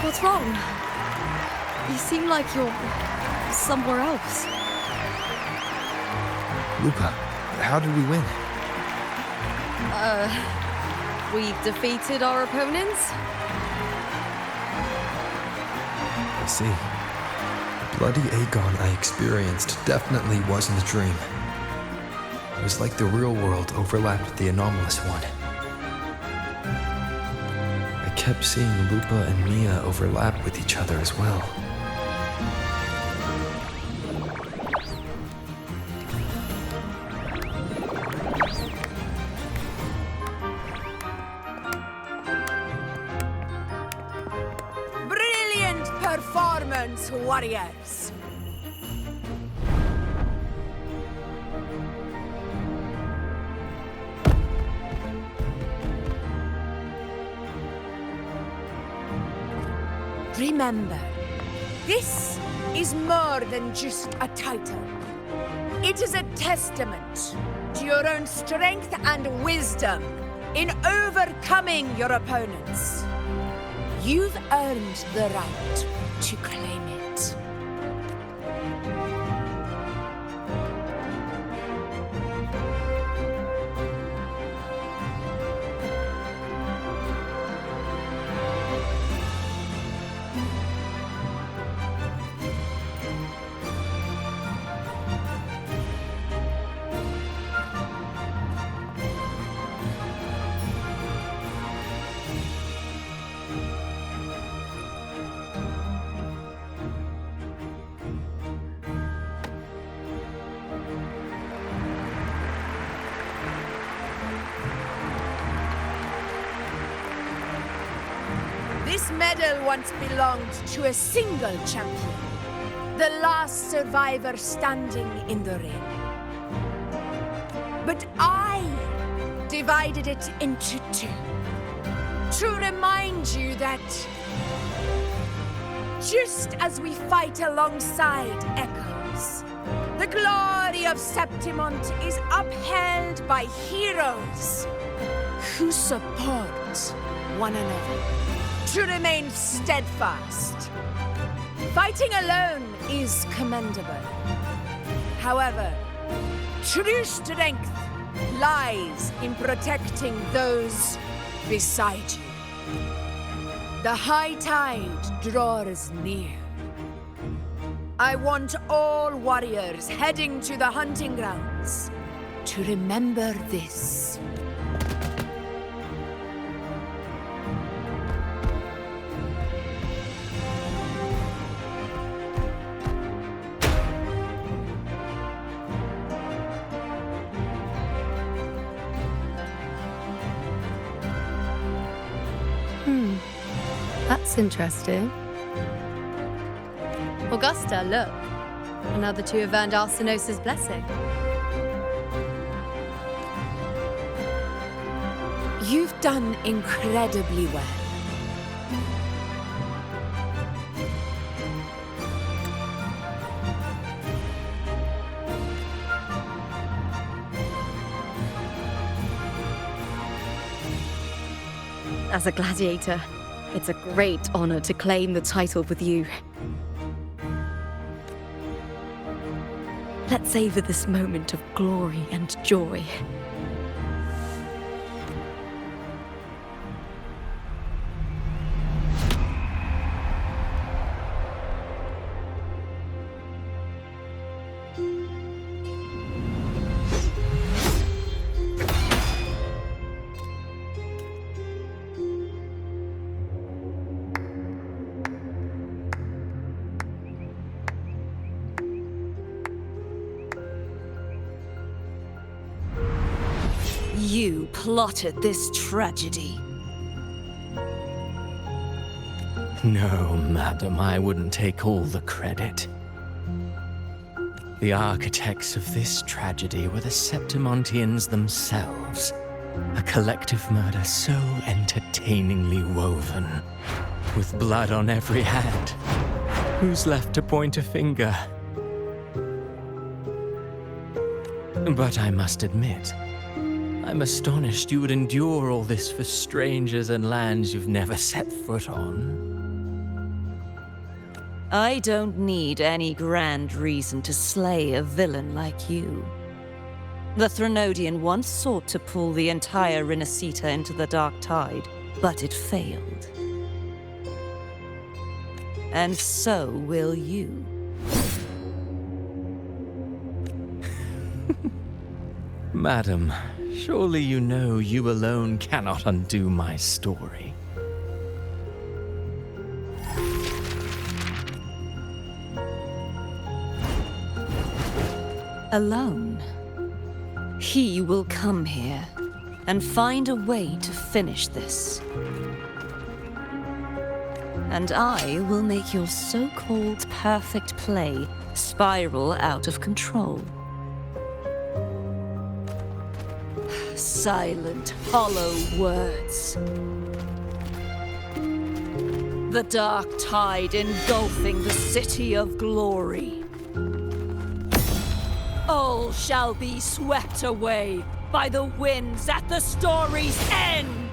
What's wrong? You seem like you're somewhere else. Lupa, how did we win? We've defeated our opponents. I see. The bloody Aegon I experienced definitely wasn't a dream. It was like the real world overlapped with the anomalous one. I kept seeing Lupa and Mia overlap with each other as well. Brilliant performance, warriors! Remember, this is more than just a title. It is a testament to your own strength and wisdom in overcoming your opponents. You've earned the right to claim it. This medal once belonged to a single champion, the last survivor standing in the ring. But I divided it into two, to remind you that just as we fight alongside echoes, the glory of Septimont is upheld by heroes who support one another. To remain steadfast. Fighting alone is commendable. However, true strength lies in protecting those beside you. The high tide draws near. I want all warriors heading to the hunting grounds to remember this. That's interesting. Augusta, look. Another two have earned Arsinosa's blessing. You've done incredibly well. As a gladiator, it's a great honor to claim the title with you. Let's savor this moment of glory and joy. You plotted this tragedy. No, madam, I wouldn't take all the credit. The architects of this tragedy were the Septimontians themselves. A collective murder so entertainingly woven, with blood on every hand. Who's left to point a finger? But I must admit, I'm astonished you would endure all this for strangers and lands you've never set foot on. I don't need any grand reason to slay a villain like you. The Threnodian once sought to pull the entire Rinascita into the Dark Tide, but it failed. And so will you. Madam, surely you know you alone cannot undo my story. Alone. He will come here and find a way to finish this. And I will make your so-called perfect play spiral out of control. Silent, hollow words. The dark tide engulfing the city of glory. All shall be swept away by the winds at the story's end!